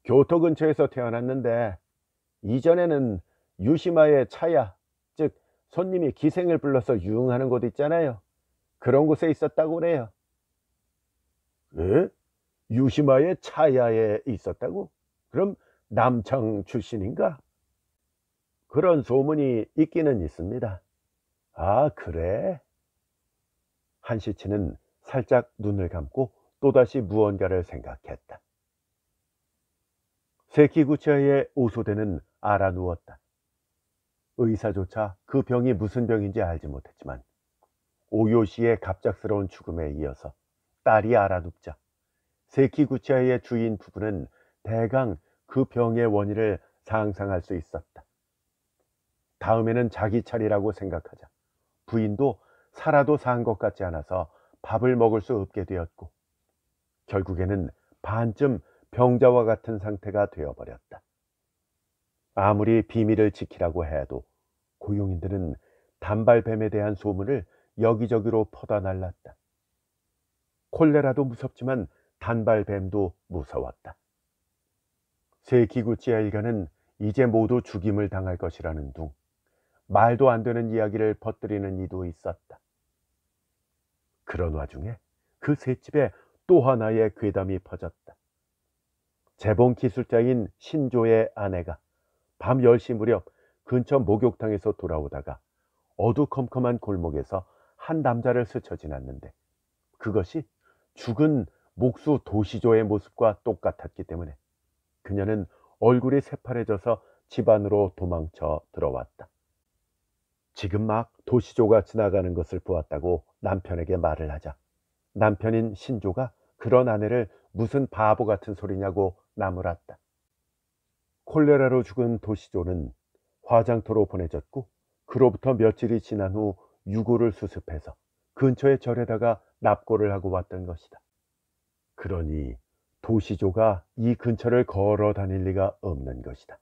교토 근처에서 태어났는데 이전에는 유시마의 차야, 즉 손님이 기생을 불러서 유흥하는 곳 있잖아요. 그런 곳에 있었다고 그래요. 에? 유시마의 차야에 있었다고? 그럼 남청 출신인가? 그런 소문이 있기는 있습니다. 아, 그래? 한시치는 살짝 눈을 감고 또다시 무언가를 생각했다. 세키구치야의 오소대는 알아누웠다. 의사조차 그 병이 무슨 병인지 알지 못했지만 오요시의 갑작스러운 죽음에 이어서 딸이 알아눕자 세키구치야의 주인 부부는 대강 그 병의 원인을 상상할 수 있었다. 다음에는 자기 차례라고 생각하자 부인도 살아도 산 것 같지 않아서 밥을 먹을 수 없게 되었고, 결국에는 반쯤 병자와 같은 상태가 되어버렸다. 아무리 비밀을 지키라고 해도 고용인들은 단발뱀에 대한 소문을 여기저기로 퍼다 날랐다. 콜레라도 무섭지만 단발뱀도 무서웠다. 세키구치야 일가는 이제 모두 죽임을 당할 것이라는 둥, 말도 안 되는 이야기를 퍼뜨리는 이도 있었다. 그런 와중에 그 셋집에 또 하나의 괴담이 퍼졌다. 재봉 기술자인 신조의 아내가 밤 10시 무렵 근처 목욕탕에서 돌아오다가 어두컴컴한 골목에서 한 남자를 스쳐 지났는데 그것이 죽은 목수 도시조의 모습과 똑같았기 때문에 그녀는 얼굴이 새파래져서 집 안으로 도망쳐 들어왔다. 지금 막 도시조가 지나가는 것을 보았다고 남편에게 말을 하자 남편인 신조가 그런 아내를 무슨 바보 같은 소리냐고 나무랐다. 콜레라로 죽은 도시조는 화장터로 보내졌고 그로부터 며칠이 지난 후 유골을 수습해서 근처의 절에다가 납고를 하고 왔던 것이다. 그러니 도시조가 이 근처를 걸어 다닐 리가 없는 것이다.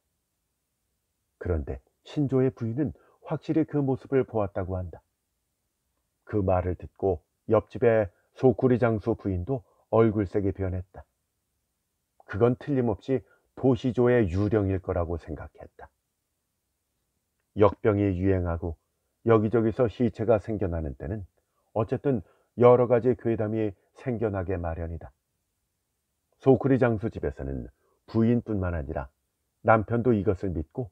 그런데 신조의 부인은 확실히 그 모습을 보았다고 한다. 그 말을 듣고 옆집의 소쿠리 장수 부인도 얼굴색이 변했다. 그건 틀림없이 도시조의 유령일 거라고 생각했다. 역병이 유행하고 여기저기서 시체가 생겨나는 때는 어쨌든 여러 가지 괴담이 생겨나게 마련이다. 소쿠리 장수 집에서는 부인뿐만 아니라 남편도 이것을 믿고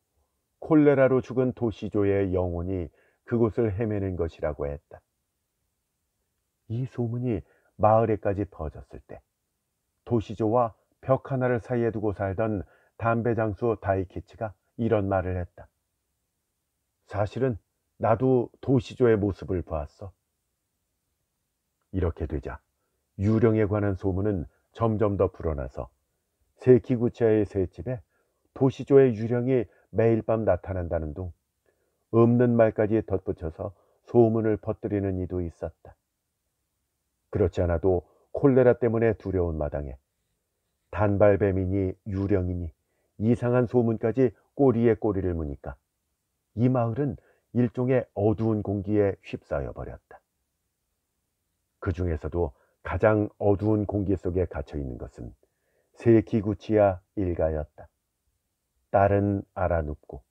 콜레라로 죽은 도시조의 영혼이 그곳을 헤매는 것이라고 했다. 이 소문이 마을에까지 퍼졌을 때 도시조와 벽 하나를 사이에 두고 살던 담배 장수 다이키치가 이런 말을 했다. 사실은 나도 도시조의 모습을 보았어. 이렇게 되자 유령에 관한 소문은 점점 더 불어나서 세키구치야의 셋집에 도시조의 유령이 매일 밤 나타난다는 둥 없는 말까지 덧붙여서 소문을 퍼뜨리는 이도 있었다. 그렇지 않아도 콜레라 때문에 두려운 마당에 단발뱀이니 유령이니 이상한 소문까지 꼬리에 꼬리를 무니까 이 마을은 일종의 어두운 공기에 휩싸여 버렸다. 그 중에서도 가장 어두운 공기 속에 갇혀 있는 것은 세키구치야 일가였다. 딸은 알아눕고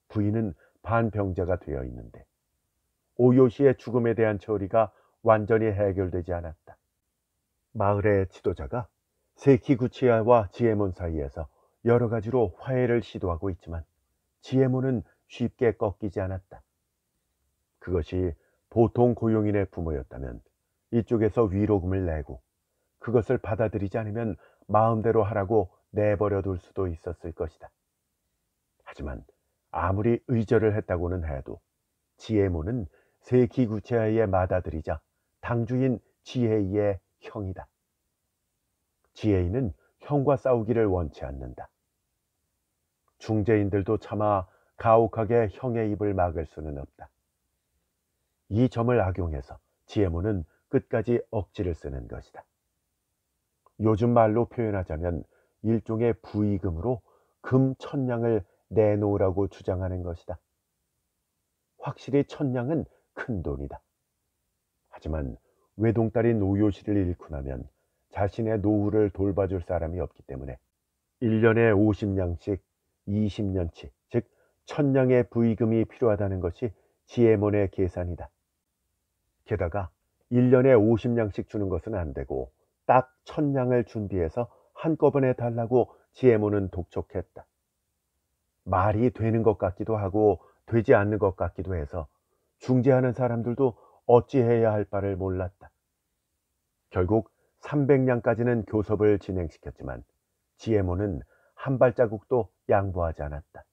부인은 반병자가 되어 있는데 오요시의 죽음에 대한 처리가 완전히 해결되지 않았다. 마을의 지도자가 세키구치야와 지에몬 사이에서 여러 가지로 화해를 시도하고 있지만 지에몬은 쉽게 꺾이지 않았다. 그것이 보통 고용인의 부모였다면 이쪽에서 위로금을 내고 그것을 받아들이지 않으면 마음대로 하라고 내버려 둘 수도 있었을 것이다. 하지만 아무리 의절을 했다고는 해도 지에몬은 세키구치야의 맏아들이자 당주인 지헤이의 형이다. 지헤이는 형과 싸우기를 원치 않는다. 중재인들도 차마 가혹하게 형의 입을 막을 수는 없다. 이 점을 악용해서 지에몬은 끝까지 억지를 쓰는 것이다. 요즘 말로 표현하자면 일종의 부의금으로 금 1000냥을 내놓으라고 주장하는 것이다. 확실히 1000냥은 큰 돈이다. 하지만 외동딸인 오요시를 잃고 나면 자신의 노후를 돌봐줄 사람이 없기 때문에 1년에 50냥씩 20년치, 즉 1000냥의 부의금이 필요하다는 것이 지에몬의 계산이다. 게다가 1년에 50냥씩 주는 것은 안 되고 딱 1000냥을 준비해서 한꺼번에 달라고 지에몬은 독촉했다. 말이 되는 것 같기도 하고 되지 않는 것 같기도 해서 중재하는 사람들도 어찌해야 할 바를 몰랐다. 결국 300냥까지는 교섭을 진행시켰지만 지에몬은 한 발자국도 양보하지 않았다.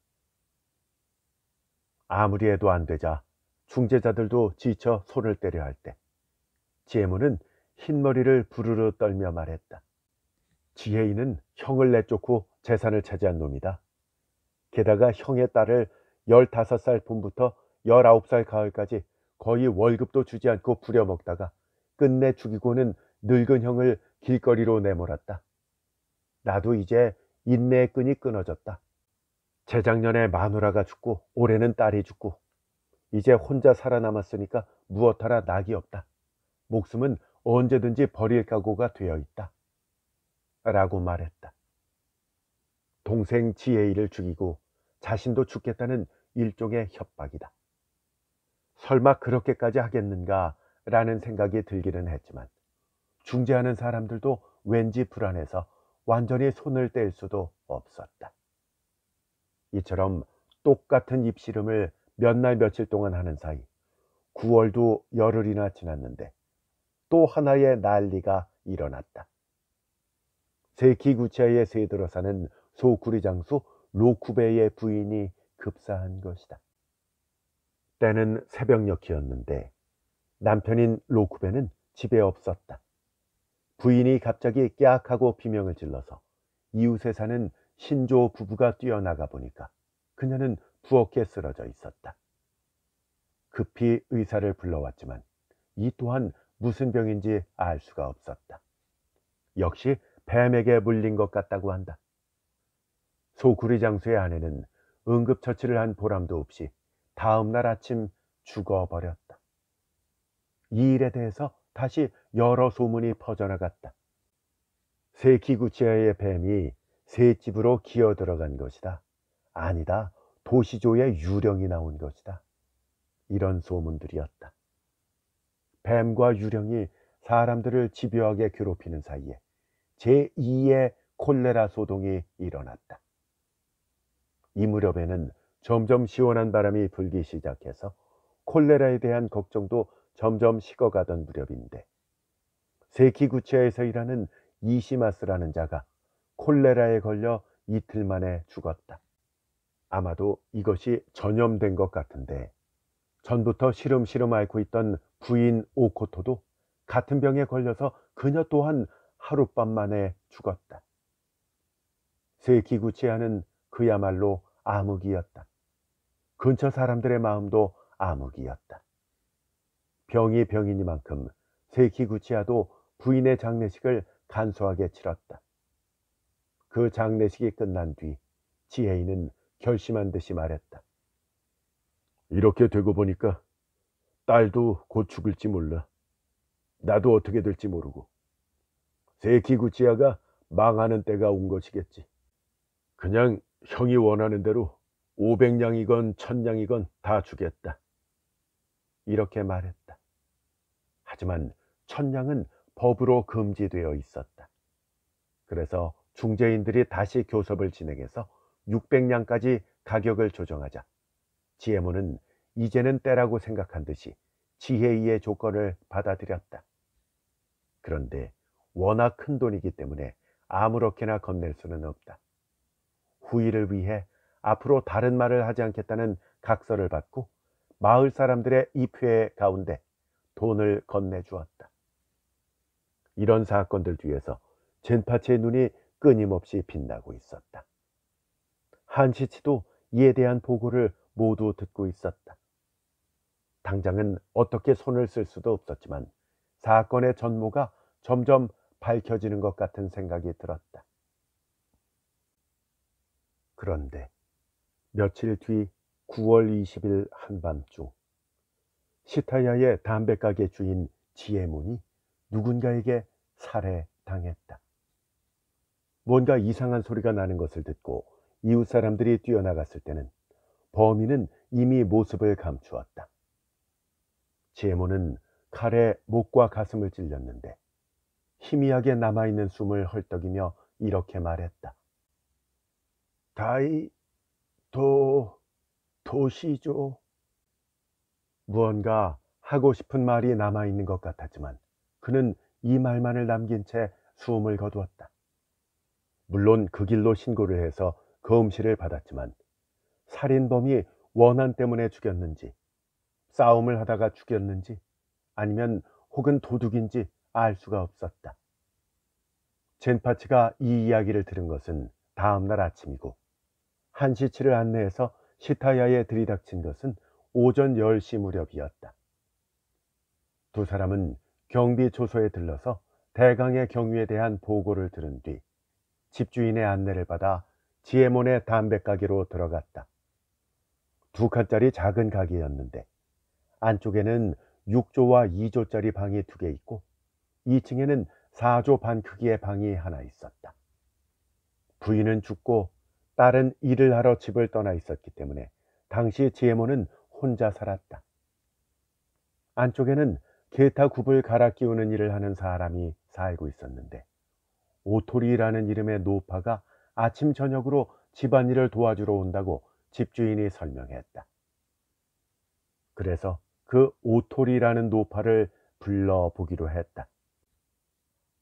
아무리 해도 안 되자 중재자들도 지쳐 손을 떼려 할 때 지에몬은 흰머리를 부르르 떨며 말했다. 지혜인은 형을 내쫓고 재산을 차지한 놈이다. 게다가 형의 딸을 15살 봄부터 19살 가을까지 거의 월급도 주지 않고 부려먹다가 끝내 죽이고는 늙은 형을 길거리로 내몰았다. 나도 이제 인내의 끈이 끊어졌다. 재작년에 마누라가 죽고 올해는 딸이 죽고 이제 혼자 살아남았으니까 무엇 하나 낙이 없다. 목숨은 언제든지 버릴 각오가 되어 있다. 라고 말했다. 동생 지혜이를 죽이고 자신도 죽겠다는 일종의 협박이다. 설마 그렇게까지 하겠는가 라는 생각이 들기는 했지만 중재하는 사람들도 왠지 불안해서 완전히 손을 뗄 수도 없었다. 이처럼 똑같은 입씨름을 몇 날 며칠 동안 하는 사이 9월도 열흘이나 지났는데 또 하나의 난리가 일어났다. 세키구치야에 세들어 사는 소쿠리 장수 로쿠베의 부인이 급사한 것이다. 때는 새벽녘이었는데 남편인 로쿠베는 집에 없었다. 부인이 갑자기 깨악하고 비명을 질러서 이웃에 사는 신조 부부가 뛰어나가 보니까 그녀는 부엌에 쓰러져 있었다. 급히 의사를 불러왔지만 이 또한 무슨 병인지 알 수가 없었다. 역시 뱀에게 물린 것 같다고 한다. 소쿠리 장수의 아내는 응급처치를 한 보람도 없이 다음 날 아침 죽어버렸다. 이 일에 대해서 다시 여러 소문이 퍼져나갔다. 세키구치야의 뱀이 새 집으로 기어 들어간 것이다. 아니다, 도시조의 유령이 나온 것이다. 이런 소문들이었다. 뱀과 유령이 사람들을 집요하게 괴롭히는 사이에 제2의 콜레라 소동이 일어났다. 이 무렵에는 점점 시원한 바람이 불기 시작해서 콜레라에 대한 걱정도 점점 식어가던 무렵인데, 세키구치아에서 일하는 이시마스라는 자가 콜레라에 걸려 이틀 만에 죽었다. 아마도 이것이 전염된 것 같은데, 전부터 시름시름 앓고 있던 부인 오코토도 같은 병에 걸려서 그녀 또한 하룻밤 만에 죽었다. 세키구치아는 그야말로 암흑이었다. 근처 사람들의 마음도 암흑이었다. 병이 병이니만큼 세키구치아도 부인의 장례식을 간소하게 치렀다. 그 장례식이 끝난 뒤 지혜인은 결심한 듯이 말했다. 이렇게 되고 보니까 딸도 곧 죽을지 몰라. 나도 어떻게 될지 모르고. 세키구치아가 망하는 때가 온 것이겠지. 그냥 형이 원하는 대로 500냥이건 1000냥이건 다 주겠다. 이렇게 말했다. 하지만 1000냥은 법으로 금지되어 있었다. 그래서 중재인들이 다시 교섭을 진행해서 600냥까지 가격을 조정하자 지혜문은 이제는 때라고 생각한 듯이 지혜이의 조건을 받아들였다. 그런데 워낙 큰 돈이기 때문에 아무렇게나 건넬 수는 없다. 후일을 위해 앞으로 다른 말을 하지 않겠다는 각서를 받고 마을 사람들의 입회 가운데 돈을 건네주었다. 이런 사건들 뒤에서 젠파치의 눈이 끊임없이 빛나고 있었다. 한시치도 이에 대한 보고를 모두 듣고 있었다. 당장은 어떻게 손을 쓸 수도 없었지만 사건의 전모가 점점 밝혀지는 것 같은 생각이 들었다. 그런데 며칠 뒤 9월 20일 한밤중, 시타야의 담배가게 주인 지혜문이 누군가에게 살해당했다. 뭔가 이상한 소리가 나는 것을 듣고 이웃 사람들이 뛰어나갔을 때는 범인은 이미 모습을 감추었다. 지혜문은 칼에 목과 가슴을 찔렸는데 희미하게 남아있는 숨을 헐떡이며 이렇게 말했다. 다이 도시죠. 무언가 하고 싶은 말이 남아있는 것 같았지만 그는 이 말만을 남긴 채 숨을 거두었다. 물론 그 길로 신고를 해서 검시를 받았지만 살인범이 원한 때문에 죽였는지, 싸움을 하다가 죽였는지, 아니면 혹은 도둑인지 알 수가 없었다. 젠파치가 이 이야기를 들은 것은 다음 날 아침이고, 한시치를 안내해서 시타야에 들이닥친 것은 오전 10시 무렵이었다. 두 사람은 경비 초소에 들러서 대강의 경위에 대한 보고를 들은 뒤 집주인의 안내를 받아 지혜몬의 담배가게로 들어갔다. 2칸짜리 작은 가게였는데 안쪽에는 6조와 2조짜리 방이 2개 있고 2층에는 4조 반 크기의 방이 하나 있었다. 부인은 죽고 딸은 일을 하러 집을 떠나 있었기 때문에 당시 지혜몬은 혼자 살았다. 안쪽에는 게타 굽을 갈아 끼우는 일을 하는 사람이 살고 있었는데 오토리라는 이름의 노파가 아침 저녁으로 집안일을 도와주러 온다고 집주인이 설명했다. 그래서 그 오토리라는 노파를 불러보기로 했다.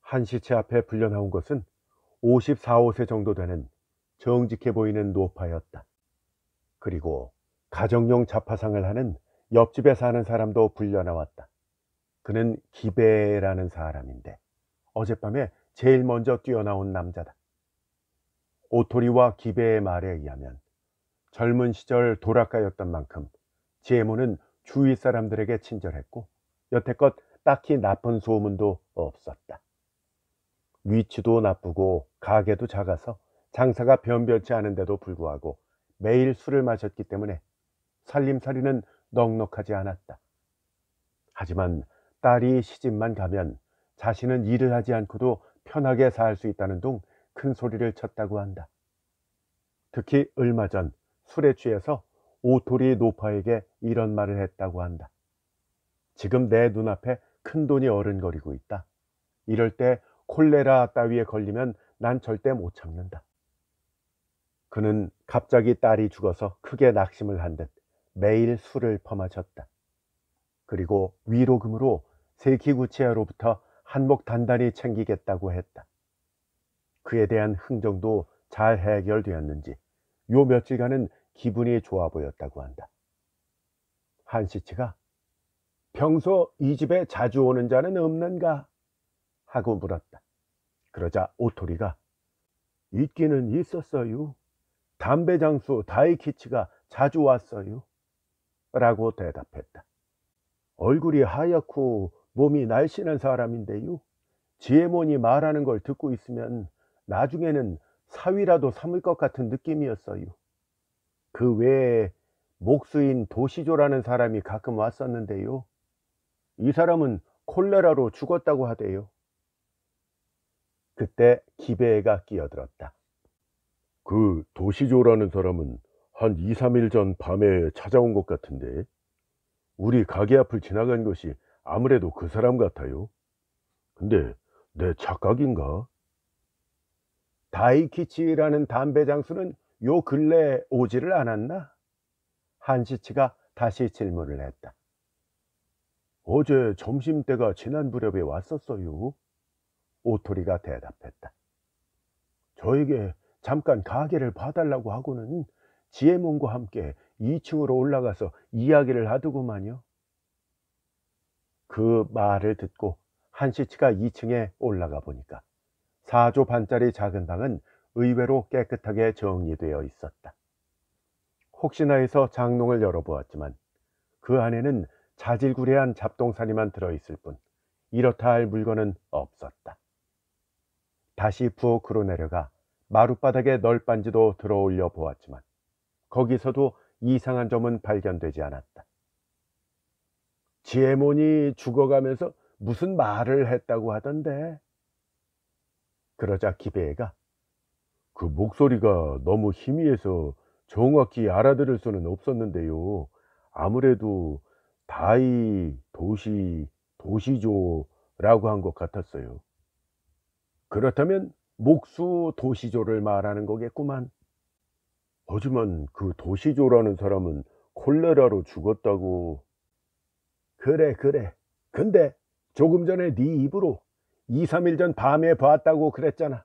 한시체 앞에 불려 나온 것은 54, 5세 정도 되는 정직해 보이는 노파였다. 그리고 가정용 자파상을 하는 옆집에 사는 사람도 불려 나왔다. 그는 기베라는 사람인데 어젯밤에 제일 먼저 뛰어나온 남자다. 오토리와 기베의 말에 의하면 젊은 시절 도락가였던 만큼 지혜문은 주위 사람들에게 친절했고 여태껏 딱히 나쁜 소문도 없었다. 위치도 나쁘고 가게도 작아서 장사가 변변치 않은데도 불구하고 매일 술을 마셨기 때문에 살림살이는 넉넉하지 않았다. 하지만 딸이 시집만 가면 자신은 일을 하지 않고도 편하게 살 수 있다는 둥 큰 소리를 쳤다고 한다. 특히 얼마 전 술에 취해서 오토리 노파에게 이런 말을 했다고 한다. 지금 내 눈앞에 큰돈이 어른거리고 있다. 이럴 때 콜레라 따위에 걸리면 난 절대 못 참는다. 그는 갑자기 딸이 죽어서 크게 낙심을 한 듯 매일 술을 퍼마셨다. 그리고 위로금으로 세키구치야로부터 한몫 단단히 챙기겠다고 했다. 그에 대한 흥정도 잘 해결되었는지 요 며칠간은 기분이 좋아 보였다고 한다. 한시치가 평소 이 집에 자주 오는 자는 없는가? 하고 물었다. 그러자 오토리가 있기는 있었어요. 담배 장수 다이키치가 자주 왔어요. 라고 대답했다. 얼굴이 하얗고 몸이 날씬한 사람인데요. 지혜몬이 말하는 걸 듣고 있으면 나중에는 사위라도 삼을 것 같은 느낌이었어요. 그 외에 목수인 도시조라는 사람이 가끔 왔었는데요. 이 사람은 콜레라로 죽었다고 하대요. 그때 기배가 끼어들었다. 그 도시조라는 사람은 한 2, 3일 전 밤에 찾아온 것 같은데 우리 가게 앞을 지나간 것이 아무래도 그 사람 같아요. 근데 내 착각인가? 다이키치라는 담배 장수는 요 근래 오지를 않았나? 한시치가 다시 질문을 했다. 어제 점심때가 지난 무렵에 왔었어요. 오토리가 대답했다. 저에게 잠깐 가게를 봐달라고 하고는 지혜몬과 함께 2층으로 올라가서 이야기를 하더구만요. 그 말을 듣고 한시치가 2층에 올라가 보니까 4조 반짜리 작은 방은 의외로 깨끗하게 정리되어 있었다. 혹시나 해서 장롱을 열어보았지만 그 안에는 자질구레한 잡동사니만 들어있을 뿐 이렇다 할 물건은 없었다. 다시 부엌으로 내려가 마룻바닥에 널빤지도 들어올려 보았지만 거기서도 이상한 점은 발견되지 않았다. 지혜몬이 죽어가면서 무슨 말을 했다고 하던데. 그러자 기배가 그 목소리가 너무 희미해서 정확히 알아들을 수는 없었는데요. 아무래도 도시조라고 한 것 같았어요. 그렇다면 목수 도시조를 말하는 거겠구만. 하지만 그 도시조라는 사람은 콜레라로 죽었다고. 그래. 근데 조금 전에 네 입으로 2, 3일 전 밤에 봤다고 그랬잖아.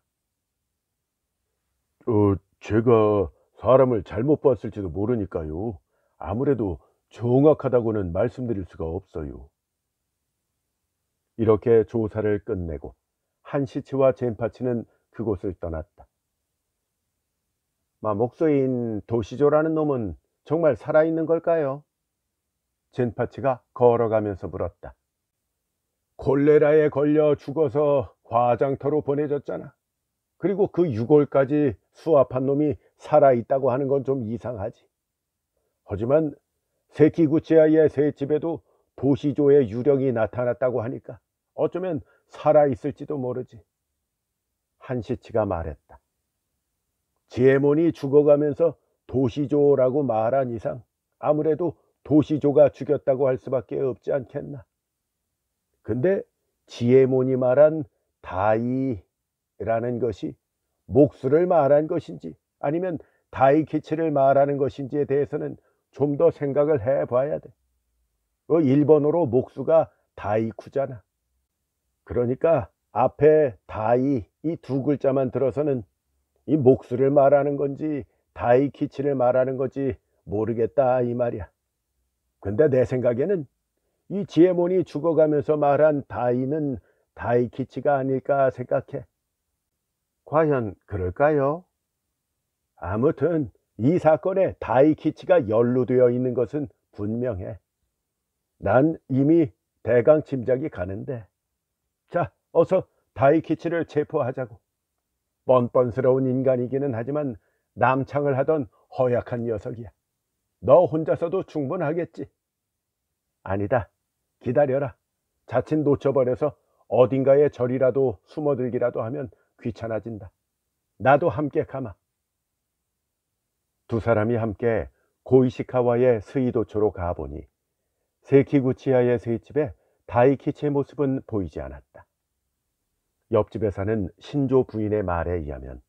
제가 사람을 잘못 봤을지도 모르니까요. 아무래도 정확하다고는 말씀드릴 수가 없어요. 이렇게 조사를 끝내고 한시치와 젠파치는 그곳을 떠났다. 목소인 도시조라는 놈은 정말 살아있는 걸까요? 젠파치가 걸어가면서 물었다. 콜레라에 걸려 죽어서 화장터로 보내졌잖아. 그리고 그 6월까지 수압한 놈이 살아있다고 하는 건 좀 이상하지. 하지만 세키구치야의 새 집에도 도시조의 유령이 나타났다고 하니까 어쩌면 살아있을지도 모르지. 한시치가 말했다. 지혜몬이 죽어가면서 도시조라고 말한 이상 아무래도 도시조가 죽였다고 할 수밖에 없지 않겠나. 근데 지혜몬이 말한 다이라는 것이 목수를 말한 것인지 아니면 다이키치를 말하는 것인지에 대해서는 좀 더 생각을 해봐야 돼. 일본어로 목수가 다이쿠잖아. 그러니까 앞에 다이 이 두 글자만 들어서는 이 목수를 말하는 건지 다이키치를 말하는 건지 모르겠다 이 말이야. 근데 내 생각에는 이 지혜몬이 죽어가면서 말한 다이는 다이키치가 아닐까 생각해. 과연 그럴까요? 아무튼 이 사건에 다이키치가 연루되어 있는 것은 분명해. 난 이미 대강 짐작이 가는데. 자, 어서 다이키치를 체포하자고. 뻔뻔스러운 인간이기는 하지만 남창을 하던 허약한 녀석이야. 너 혼자서도 충분하겠지. 아니다. 기다려라. 자칫 놓쳐버려서 어딘가에 절이라도 숨어들기라도 하면 귀찮아진다. 나도 함께 가마. 두 사람이 함께 고이시카와의 스이도초로 가보니 세키구치야의 스윗집에 다이키치의 모습은 보이지 않았다. 옆집에 사는 신조 부인의 말에 의하면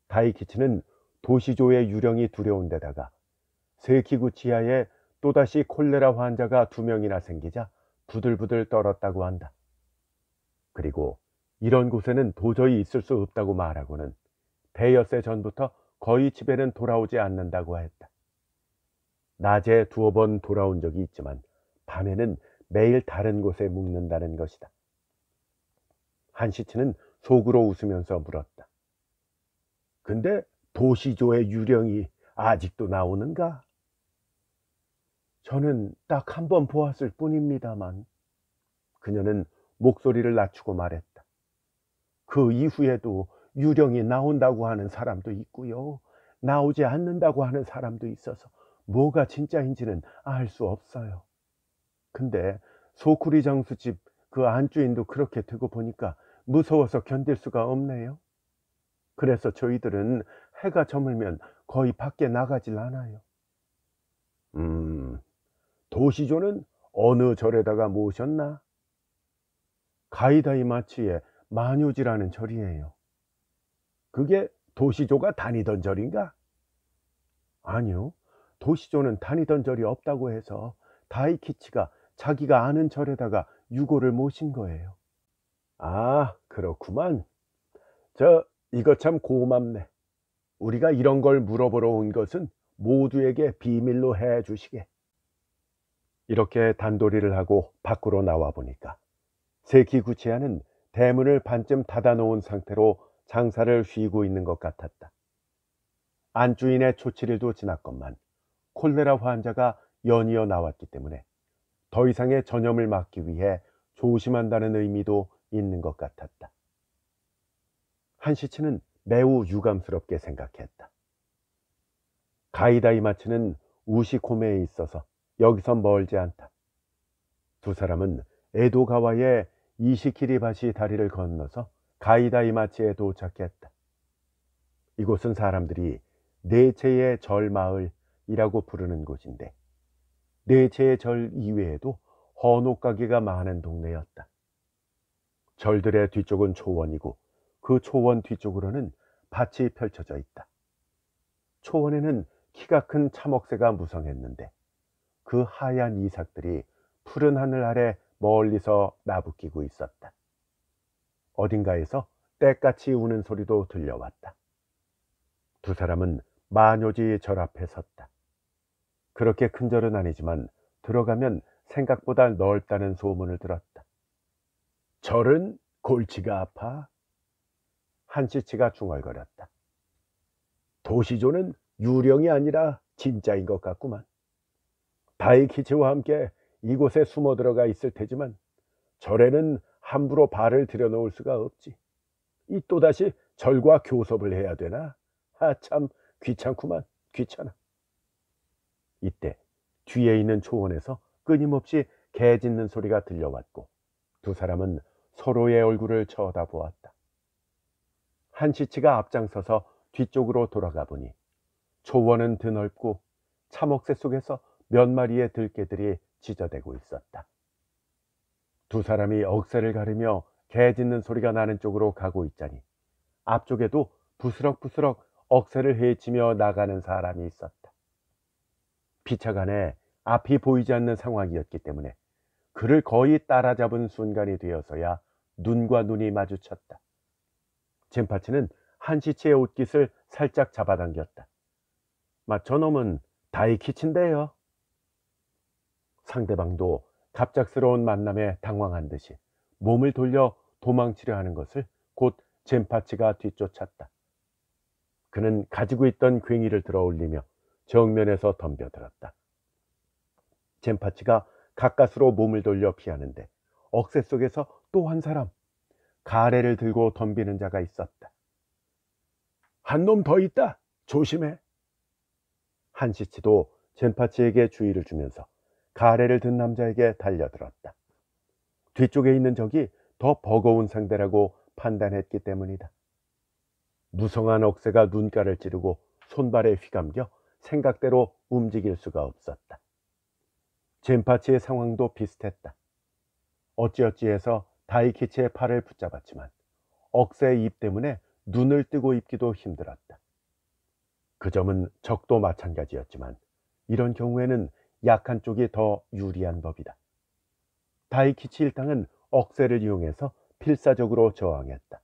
다이키치는 도시조의 유령이 두려운 데다가 세키구치야에 또다시 콜레라 환자가 2명이나 생기자 부들부들 떨었다고 한다. 그리고 이런 곳에는 도저히 있을 수 없다고 말하고는 대여세 전부터 거의 집에는 돌아오지 않는다고 했다. 낮에 2번 돌아온 적이 있지만 밤에는 매일 다른 곳에 묵는다는 것이다. 한시치는 속으로 웃으면서 물었다. 근데 도시조의 유령이 아직도 나오는가? 저는 딱 1번 보았을 뿐입니다만. 그녀는 목소리를 낮추고 말했다. 그 이후에도 유령이 나온다고 하는 사람도 있고요. 나오지 않는다고 하는 사람도 있어서 뭐가 진짜인지는 알 수 없어요. 근데 소쿠리 장수집 그 안주인도 그렇게 되고 보니까 무서워서 견딜 수가 없네요. 그래서 저희들은 해가 저물면 거의 밖에 나가질 않아요. 도시조는 어느 절에다가 모셨나? 가이다이마치의 마뇨지라는 절이에요. 그게 도시조가 다니던 절인가? 아니요. 도시조는 다니던 절이 없다고 해서 다이키치가 자기가 아는 절에다가 유고를 모신 거예요. 아, 그렇구만. 이거 참 고맙네. 우리가 이런 걸 물어보러 온 것은 모두에게 비밀로 해 주시게. 이렇게 단도리를 하고 밖으로 나와 보니까 세키구치야는 대문을 반쯤 닫아놓은 상태로 장사를 쉬고 있는 것 같았다. 안주인의 초칠일도 지났건만 콜레라 환자가 연이어 나왔기 때문에 더 이상의 전염을 막기 위해 조심한다는 의미도 있는 것 같았다. 한시치는 매우 유감스럽게 생각했다. 가이다이마츠는 우시코메에 있어서 여기서 멀지 않다. 두 사람은 에도가와의 이시키리바시 다리를 건너서 가이다이마츠에 도착했다. 이곳은 사람들이 네체의 절 마을이라고 부르는 곳인데 네체의 절 이외에도 헌옷 가게가 많은 동네였다. 절들의 뒤쪽은 초원이고 그 초원 뒤쪽으로는 밭이 펼쳐져 있다. 초원에는 키가 큰 참옥새가 무성했는데 그 하얀 이삭들이 푸른 하늘 아래 멀리서 나부끼고 있었다. 어딘가에서 떼같이 우는 소리도 들려왔다. 두 사람은 마뇨지 절 앞에 섰다. 그렇게 큰 절은 아니지만 들어가면 생각보다 넓다는 소문을 들었다. 절은 골치가 아파? 한시치가 중얼거렸다. 도시조는 유령이 아니라 진짜인 것 같구만. 다이키치와 함께 이곳에 숨어 들어가 있을 테지만 절에는 함부로 발을 들여놓을 수가 없지. 이 또다시 절과 교섭을 해야 되나? 참 귀찮구만. 귀찮아. 이때 뒤에 있는 초원에서 끊임없이 개 짖는 소리가 들려왔고 두 사람은 서로의 얼굴을 쳐다보았다. 한시치가 앞장서서 뒤쪽으로 돌아가 보니 초원은 드넓고 참옥새 속에서 몇 마리의 들개들이 짖어대고 있었다. 두 사람이 억새를 가르며 개 짖는 소리가 나는 쪽으로 가고 있자니 앞쪽에도 부스럭부스럭 억새를 헤치며 나가는 사람이 있었다. 피차간에 앞이 보이지 않는 상황이었기 때문에 그를 거의 따라잡은 순간이 되어서야 눈과 눈이 마주쳤다. 젠파치는 한시치의 옷깃을 살짝 잡아당겼다. 저놈은 다이키치인데요. 상대방도 갑작스러운 만남에 당황한 듯이 몸을 돌려 도망치려 하는 것을 곧 젠파치가 뒤쫓았다. 그는 가지고 있던 괭이를 들어 올리며 정면에서 덤벼들었다. 젠파치가 가까스로 몸을 돌려 피하는데 억새 속에서 또 한 사람, 가래를 들고 덤비는 자가 있었다. 한 놈 더 있다. 조심해. 한시치도 젠파치에게 주의를 주면서 가래를 든 남자에게 달려들었다. 뒤쪽에 있는 적이 더 버거운 상대라고 판단했기 때문이다. 무성한 억새가 눈가를 찌르고 손발에 휘감겨 생각대로 움직일 수가 없었다. 젠파치의 상황도 비슷했다. 어찌어찌해서 다이키치의 팔을 붙잡았지만 억새의 입 때문에 눈을 뜨고 있기도 힘들었다. 그 점은 적도 마찬가지였지만 이런 경우에는 약한 쪽이 더 유리한 법이다. 다이키치 일당은 억새를 이용해서 필사적으로 저항했다.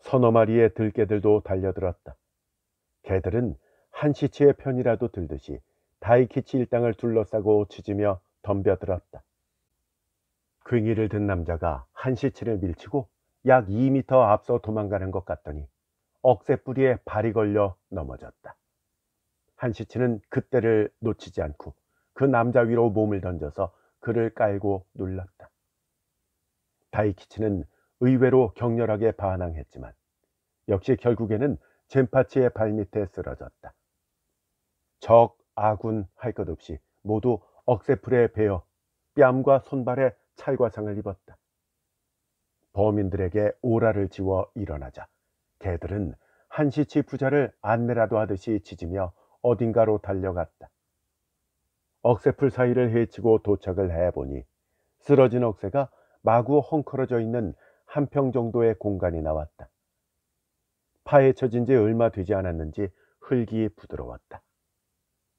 서너 마리의 들개들도 달려들었다. 개들은 한시치의 편이라도 들듯이 다이키치 일당을 둘러싸고 짖으며 덤벼들었다. 괭이를 든 남자가 한시치를 밀치고 약 2미터 앞서 도망가는 것 같더니 억새 뿌리에 발이 걸려 넘어졌다. 한시치는 그때를 놓치지 않고 그 남자 위로 몸을 던져서 그를 깔고 눌렀다. 다이키치는 의외로 격렬하게 반항했지만 역시 결국에는 젠파치의 발밑에 쓰러졌다. 적, 아군 할 것 없이 모두 억새풀에 베어 뺨과 손발에 찰과상을 입었다. 범인들에게 오라를 지워 일어나자 개들은 한시치 부자를 안내라도 하듯이 짖으며 어딘가로 달려갔다. 억새풀 사이를 헤치고 도착을 해보니 쓰러진 억새가 마구 헝클어져 있는 한 평 정도의 공간이 나왔다. 파헤쳐진 지 얼마 되지 않았는지 흙이 부드러웠다.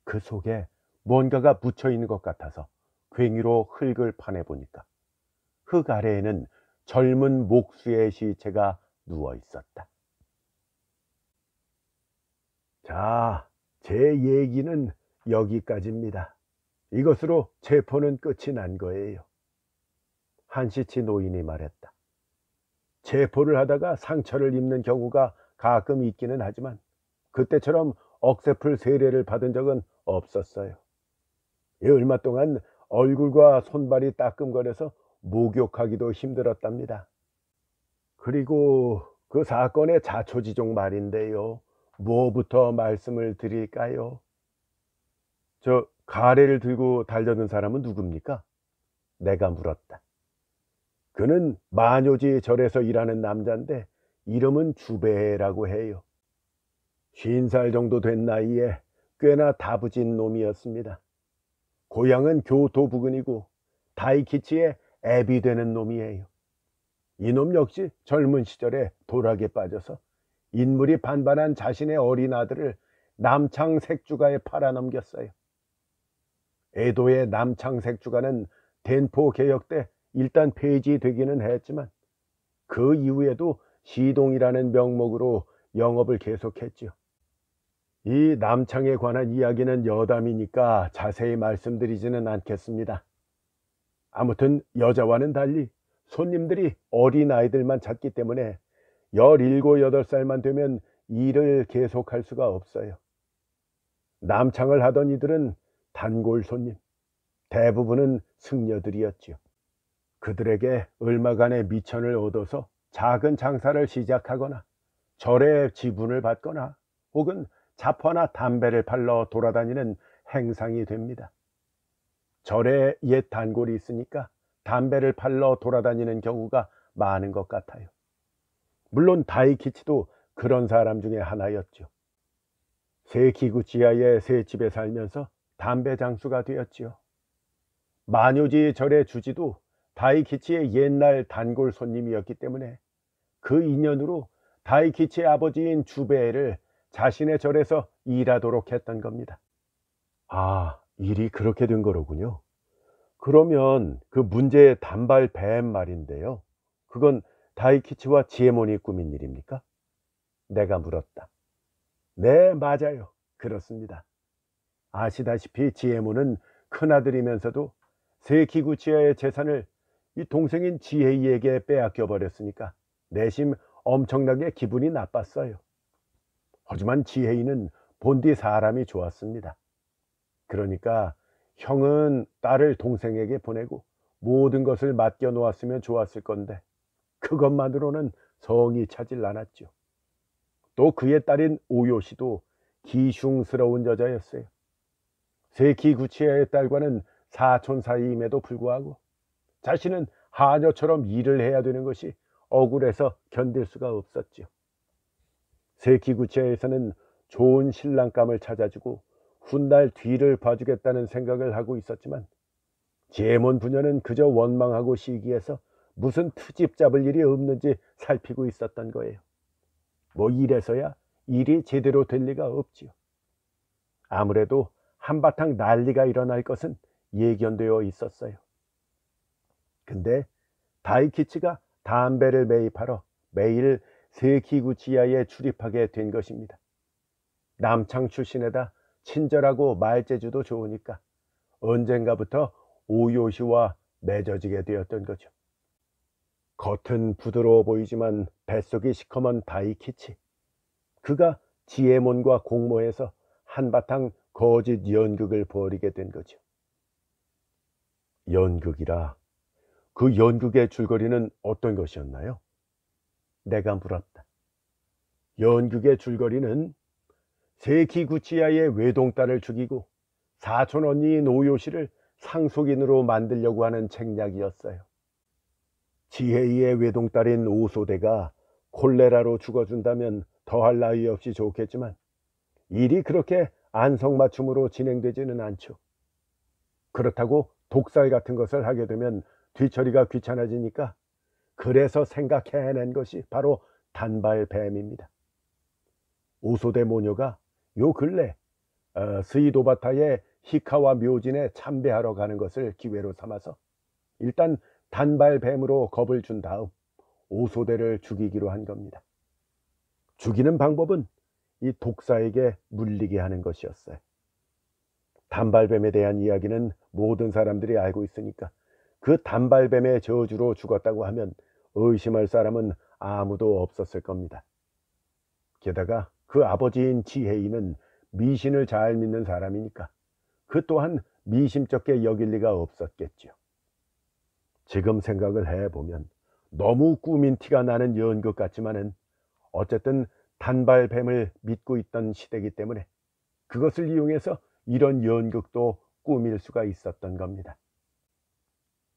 그 속에 뭔가가 묻혀 있는 것 같아서 괭이로 흙을 파내보니까 흙 아래에는 젊은 목수의 시체가 누워 있었다. 자, 제 얘기는 여기까지입니다. 이것으로 체포는 끝이 난 거예요. 한시치 노인이 말했다. 체포를 하다가 상처를 입는 경우가 가끔 있기는 하지만 그때처럼 억새풀 세례를 받은 적은 없었어요. 얼마 동안 얼굴과 손발이 따끔거려서 목욕하기도 힘들었답니다. 그리고 그 사건의 자초지종 말인데요. 뭐부터 말씀을 드릴까요? 저 가래를 들고 달려든 사람은 누굽니까? 내가 물었다. 그는 마녀지 절에서 일하는 남자인데 이름은 주배라고 해요. 50살 정도 된 나이에 꽤나 다부진 놈이었습니다. 고향은 교토 부근이고 다이키치의 애비 되는 놈이에요. 이놈 역시 젊은 시절에 도락에 빠져서 인물이 반반한 자신의 어린 아들을 남창색주가에 팔아넘겼어요. 에도의 남창색주가는 덴포 개혁 때 일단 폐지되기는 했지만 그 이후에도 시동이라는 명목으로 영업을 계속했지요. 이 남창에 관한 이야기는 여담이니까 자세히 말씀드리지는 않겠습니다. 아무튼 여자와는 달리 손님들이 어린 아이들만 찾기 때문에 17, 8살만 되면 일을 계속할 수가 없어요. 남창을 하던 이들은 단골 손님, 대부분은 승려들이었지요. 그들에게 얼마간의 미천을 얻어서 작은 장사를 시작하거나 절에 지분을 받거나 혹은 잡화나 담배를 팔러 돌아다니는 행상이 됩니다. 절에 옛 단골이 있으니까 담배를 팔러 돌아다니는 경우가 많은 것 같아요. 물론 다이키치도 그런 사람 중에 하나였죠. 세키구치야의 새 집에 살면서 담배 장수가 되었지요. 마뇨지 절의 주지도 다이키치의 옛날 단골 손님이었기 때문에 그 인연으로 다이키치의 아버지인 주베를 자신의 절에서 일하도록 했던 겁니다. 아, 일이 그렇게 된 거로군요. 그러면 그 문제의 단발 뱀 말인데요. 그건 다이키치와 지에몬이 꾸민 일입니까? 내가 물었다. 네, 맞아요. 그렇습니다. 아시다시피 지에몬은 큰아들이면서도 세키구치야의 재산을 이 동생인 지헤이에게 빼앗겨 버렸으니까 내심 엄청나게 기분이 나빴어요. 하지만 지헤이는 본디 사람이 좋았습니다. 그러니까 형은 딸을 동생에게 보내고 모든 것을 맡겨 놓았으면 좋았을 건데 그것만으로는 성이 차질 않았죠. 또 그의 딸인 오요시도 기슝스러운 여자였어요. 세키구치야의 딸과는 사촌 사이임에도 불구하고 자신은 하녀처럼 일을 해야 되는 것이 억울해서 견딜 수가 없었죠. 세키구치야에서는 좋은 신랑감을 찾아주고 훗날 뒤를 봐주겠다는 생각을 하고 있었지만 지혜몬 부녀는 그저 원망하고 시기해서 무슨 트집 잡을 일이 없는지 살피고 있었던 거예요. 뭐 이래서야 일이 제대로 될 리가 없지요. 아무래도 한바탕 난리가 일어날 것은 예견되어 있었어요. 근데 다이키치가 담배를 매입하러 매일 세키구치야에 출입하게 된 것입니다. 남창 출신에다 친절하고 말재주도 좋으니까 언젠가부터 오요시와 맺어지게 되었던 거죠. 겉은 부드러워 보이지만 뱃속이 시커먼 다이키치. 그가 지혜몬과 공모해서 한바탕 거짓 연극을 벌이게 된 거죠. 연극이라. 그 연극의 줄거리는 어떤 것이었나요? 내가 물었다. 연극의 줄거리는 세키구치야의 외동딸을 죽이고 사촌 언니인 오요시를 상속인으로 만들려고 하는 책략이었어요. 지혜이의 외동딸인 오소대가 콜레라로 죽어준다면 더할 나위 없이 좋겠지만 일이 그렇게 안성맞춤으로 진행되지는 않죠. 그렇다고 독살 같은 것을 하게 되면 뒤처리가 귀찮아지니까 그래서 생각해낸 것이 바로 단발뱀입니다. 오소대 모녀가 요 근래 스이도바타의 히카와 묘진에 참배하러 가는 것을 기회로 삼아서 일단 단발뱀으로 겁을 준 다음 오소대를 죽이기로 한 겁니다. 죽이는 방법은 이 독사에게 물리게 하는 것이었어요. 단발뱀에 대한 이야기는 모든 사람들이 알고 있으니까 그 단발뱀의 저주로 죽었다고 하면 의심할 사람은 아무도 없었을 겁니다. 게다가 그 아버지인 지혜인은 미신을 잘 믿는 사람이니까 그 또한 미심쩍게 여길 리가 없었겠죠. 지금 생각을 해보면 너무 꾸민 티가 나는 연극 같지만은 어쨌든 단발뱀을 믿고 있던 시대이기 때문에 그것을 이용해서 이런 연극도 꾸밀 수가 있었던 겁니다.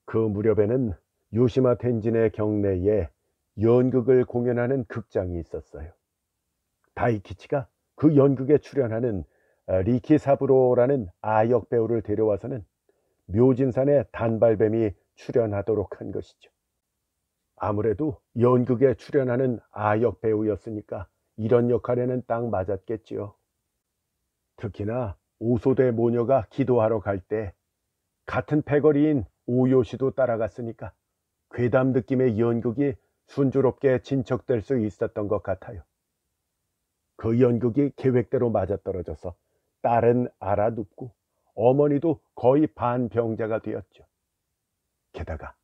그 무렵에는 요시마 텐진의 경내에 연극을 공연하는 극장이 있었어요. 다이키치가 그 연극에 출연하는 리키사부로라는 아역 배우를 데려와서는 묘진산의 단발뱀이 출연하도록 한 것이죠. 아무래도 연극에 출연하는 아역 배우였으니까 이런 역할에는 딱 맞았겠지요. 특히나 오소대 모녀가 기도하러 갈 때 같은 패거리인 오요시도 따라갔으니까 괴담 느낌의 연극이 순조롭게 진척될 수 있었던 것 같아요. 그 연극이 계획대로 맞아떨어져서 딸은 알아눕고 어머니도 거의 반병자가 되었죠. 게다가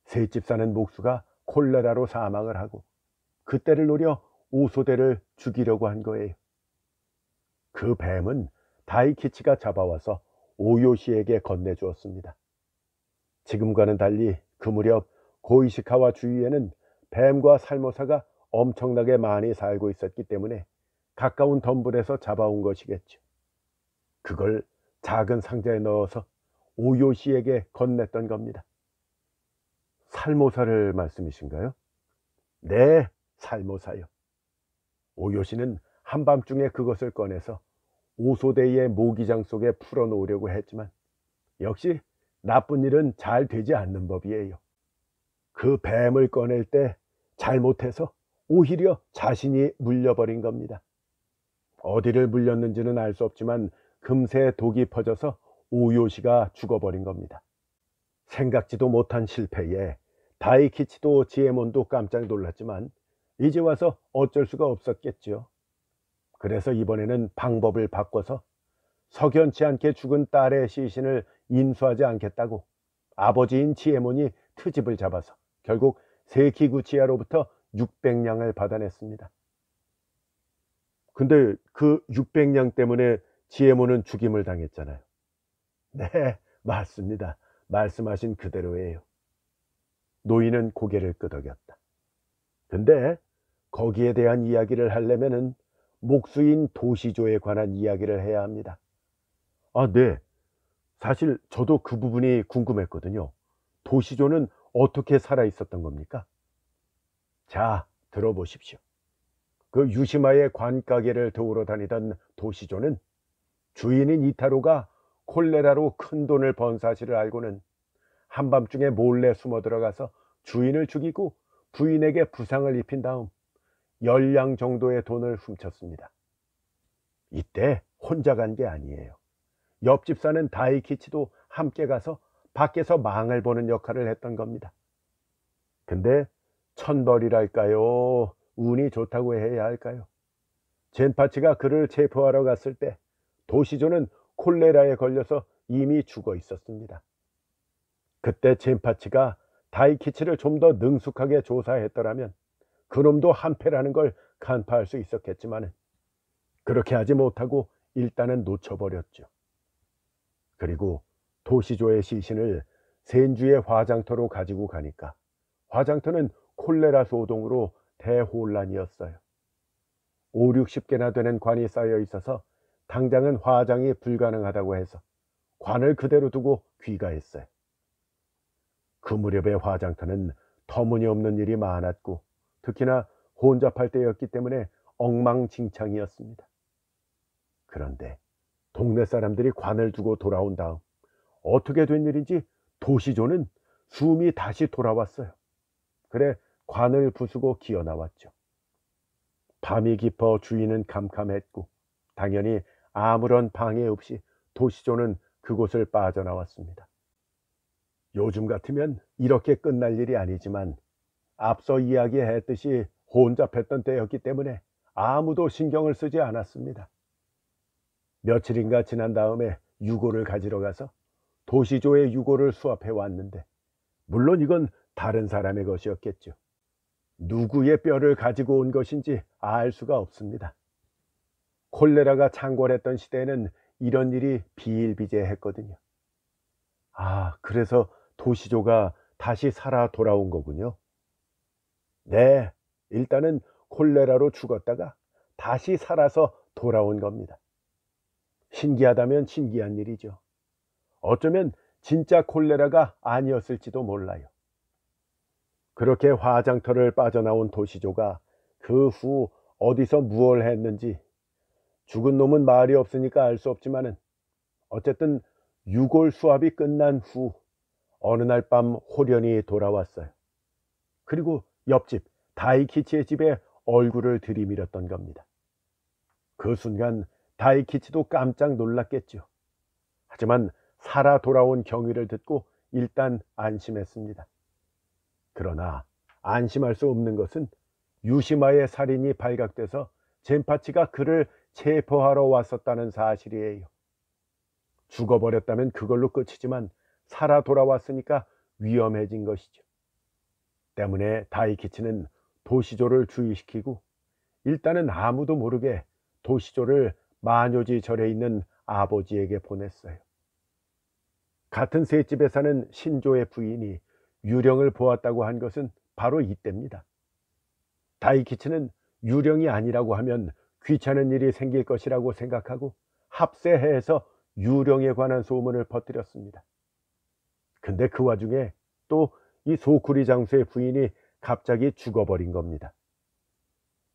셋집 사는 목수가 콜레라로 사망을 하고 그때를 노려 오소대를 죽이려고 한 거예요. 그 뱀은 다이키치가 잡아와서 오요시에게 건네주었습니다. 지금과는 달리 그 무렵 고이시카와 주위에는 뱀과 살모사가 엄청나게 많이 살고 있었기 때문에 가까운 덤불에서 잡아온 것이겠죠. 그걸 작은 상자에 넣어서 오요시에게 건넸던 겁니다. 살모사를 말씀이신가요? 네, 살모사요. 오요시는 한밤중에 그것을 꺼내서 오소대의 모기장 속에 풀어놓으려고 했지만 역시 나쁜 일은 잘 되지 않는 법이에요. 그 뱀을 꺼낼 때 잘못해서 오히려 자신이 물려버린 겁니다. 어디를 물렸는지는 알 수 없지만 금세 독이 퍼져서 오요시가 죽어버린 겁니다. 생각지도 못한 실패에 다이키치도 지혜몬도 깜짝 놀랐지만 이제 와서 어쩔 수가 없었겠죠. 그래서 이번에는 방법을 바꿔서 석연치 않게 죽은 딸의 시신을 인수하지 않겠다고 아버지인 지혜몬이 트집을 잡아서 결국 세키구치야로부터 600냥을 받아냈습니다. 근데 그 600냥 때문에 지혜몬은 죽임을 당했잖아요. 네, 맞습니다. 말씀하신 그대로예요. 노인은 고개를 끄덕였다. 근데 거기에 대한 이야기를 하려면은 목수인 도시조에 관한 이야기를 해야 합니다. 아, 네. 사실 저도 그 부분이 궁금했거든요. 도시조는 어떻게 살아 있었던 겁니까? 자, 들어보십시오. 그 유시마의 관가게를 도우러 다니던 도시조는 주인인 이타로가 콜레라로 큰 돈을 번 사실을 알고는 한밤중에 몰래 숨어 들어가서 주인을 죽이고 부인에게 부상을 입힌 다음 10량 정도의 돈을 훔쳤습니다. 이때 혼자 간 게 아니에요. 옆집 사는 다이키치도 함께 가서 밖에서 망을 보는 역할을 했던 겁니다. 근데 천벌이랄까요? 운이 좋다고 해야 할까요? 젠파치가 그를 체포하러 갔을 때 도시조는 콜레라에 걸려서 이미 죽어 있었습니다. 그때 젠파치가 다이키치를 좀 더 능숙하게 조사했더라면 그놈도 한패라는 걸 간파할 수 있었겠지만 그렇게 하지 못하고 일단은 놓쳐버렸죠. 그리고 도시조의 시신을 센주의 화장터로 가지고 가니까 화장터는 콜레라 소동으로 대혼란이었어요. 5, 60개나 되는 관이 쌓여 있어서 당장은 화장이 불가능하다고 해서 관을 그대로 두고 귀가했어요. 그 무렵의 화장터는 터무니없는 일이 많았고 특히나 혼잡할 때였기 때문에 엉망진창이었습니다. 그런데 동네 사람들이 관을 두고 돌아온 다음 어떻게 된 일인지 도시조는 숨이 다시 돌아왔어요. 그래 관을 부수고 기어 나왔죠. 밤이 깊어 주인은 캄캄했고 당연히 아무런 방해 없이 도시조는 그곳을 빠져나왔습니다. 요즘 같으면 이렇게 끝날 일이 아니지만 앞서 이야기했듯이 혼잡했던 때였기 때문에 아무도 신경을 쓰지 않았습니다. 며칠인가 지난 다음에 유골을 가지러 가서 도시조의 유골을 수합해 왔는데 물론 이건 다른 사람의 것이었겠죠. 누구의 뼈를 가지고 온 것인지 알 수가 없습니다. 콜레라가 창궐했던 시대에는 이런 일이 비일비재했거든요. 그래서 도시조가 다시 살아 돌아온 거군요. 네, 일단은 콜레라로 죽었다가 다시 살아서 돌아온 겁니다. 신기하다면 신기한 일이죠. 어쩌면 진짜 콜레라가 아니었을지도 몰라요. 그렇게 화장터를 빠져나온 도시조가 그 후 어디서 무얼 했는지 죽은 놈은 말이 없으니까 알 수 없지만은 어쨌든 유골 수합이 끝난 후 어느 날 밤 호련히 돌아왔어요. 그리고 옆집 다이키치의 집에 얼굴을 들이밀었던 겁니다. 그 순간 다이키치도 깜짝 놀랐겠죠. 하지만 살아 돌아온 경위를 듣고 일단 안심했습니다. 그러나 안심할 수 없는 것은 유시마의 살인이 발각돼서 젠파치가 그를 체포하러 왔었다는 사실이에요. 죽어버렸다면 그걸로 끝이지만 살아 돌아왔으니까 위험해진 것이죠. 때문에 다이키치는 도시조를 주의시키고 일단은 아무도 모르게 도시조를 마뇨지 절에 있는 아버지에게 보냈어요. 같은 셋집에 사는 신조의 부인이 유령을 보았다고 한 것은 바로 이때입니다. 다이키치는 유령이 아니라고 하면 귀찮은 일이 생길 것이라고 생각하고 합세해서 유령에 관한 소문을 퍼뜨렸습니다. 근데 그 와중에 또 이 소쿠리 장수의 부인이 갑자기 죽어버린 겁니다.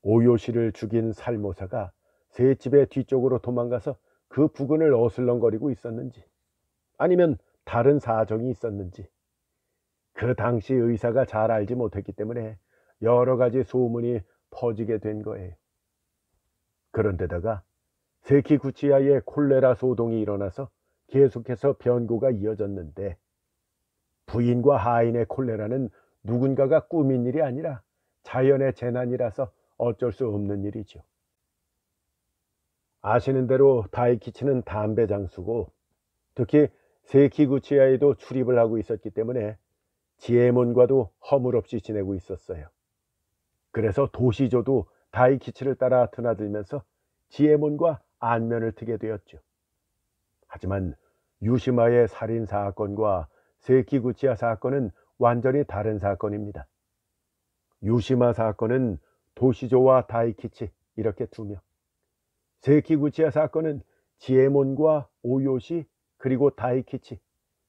오요시를 죽인 살모사가 셋집의 뒤쪽으로 도망가서 그 부근을 어슬렁거리고 있었는지 아니면 다른 사정이 있었는지 그 당시 의사가 잘 알지 못했기 때문에 여러 가지 소문이 퍼지게 된 거예요. 그런데다가 세키구치야의 콜레라 소동이 일어나서 계속해서 변고가 이어졌는데 부인과 하인의 콜레라는 누군가가 꾸민 일이 아니라 자연의 재난이라서 어쩔 수 없는 일이죠. 아시는 대로 다이키치는 담배 장수고 특히 세키구치야에도 출입을 하고 있었기 때문에 지에몬과도 허물없이 지내고 있었어요. 그래서 도시조도 다이키치를 따라 드나들면서 지에몬과 안면을 트게 되었죠. 하지만 유시마의 살인 사건과 세키구치야 사건은 완전히 다른 사건입니다. 유시마 사건은 도시조와 다이키치 이렇게 2명, 세키구치야 사건은 지에몬과 오요시 그리고 다이키치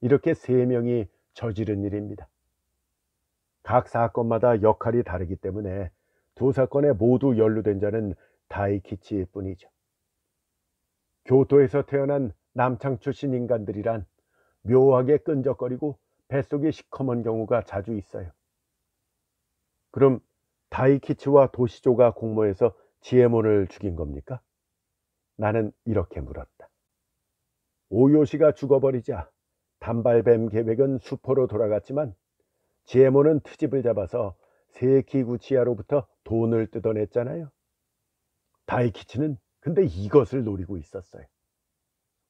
이렇게 3명이 저지른 일입니다. 각 사건마다 역할이 다르기 때문에 두 사건에 모두 연루된 자는 다이키치일 뿐이죠. 교토에서 태어난 남창 출신 인간들이란 묘하게 끈적거리고 뱃속이 시커먼 경우가 자주 있어요. 그럼 다이키치와 도시조가 공모해서 지혜몬을 죽인 겁니까? 나는 이렇게 물었다. 오요시가 죽어버리자 단발뱀 계획은 수포로 돌아갔지만 지혜몬은 트집을 잡아서 세키구치야로부터 돈을 뜯어냈잖아요. 다이키치는 근데 이것을 노리고 있었어요.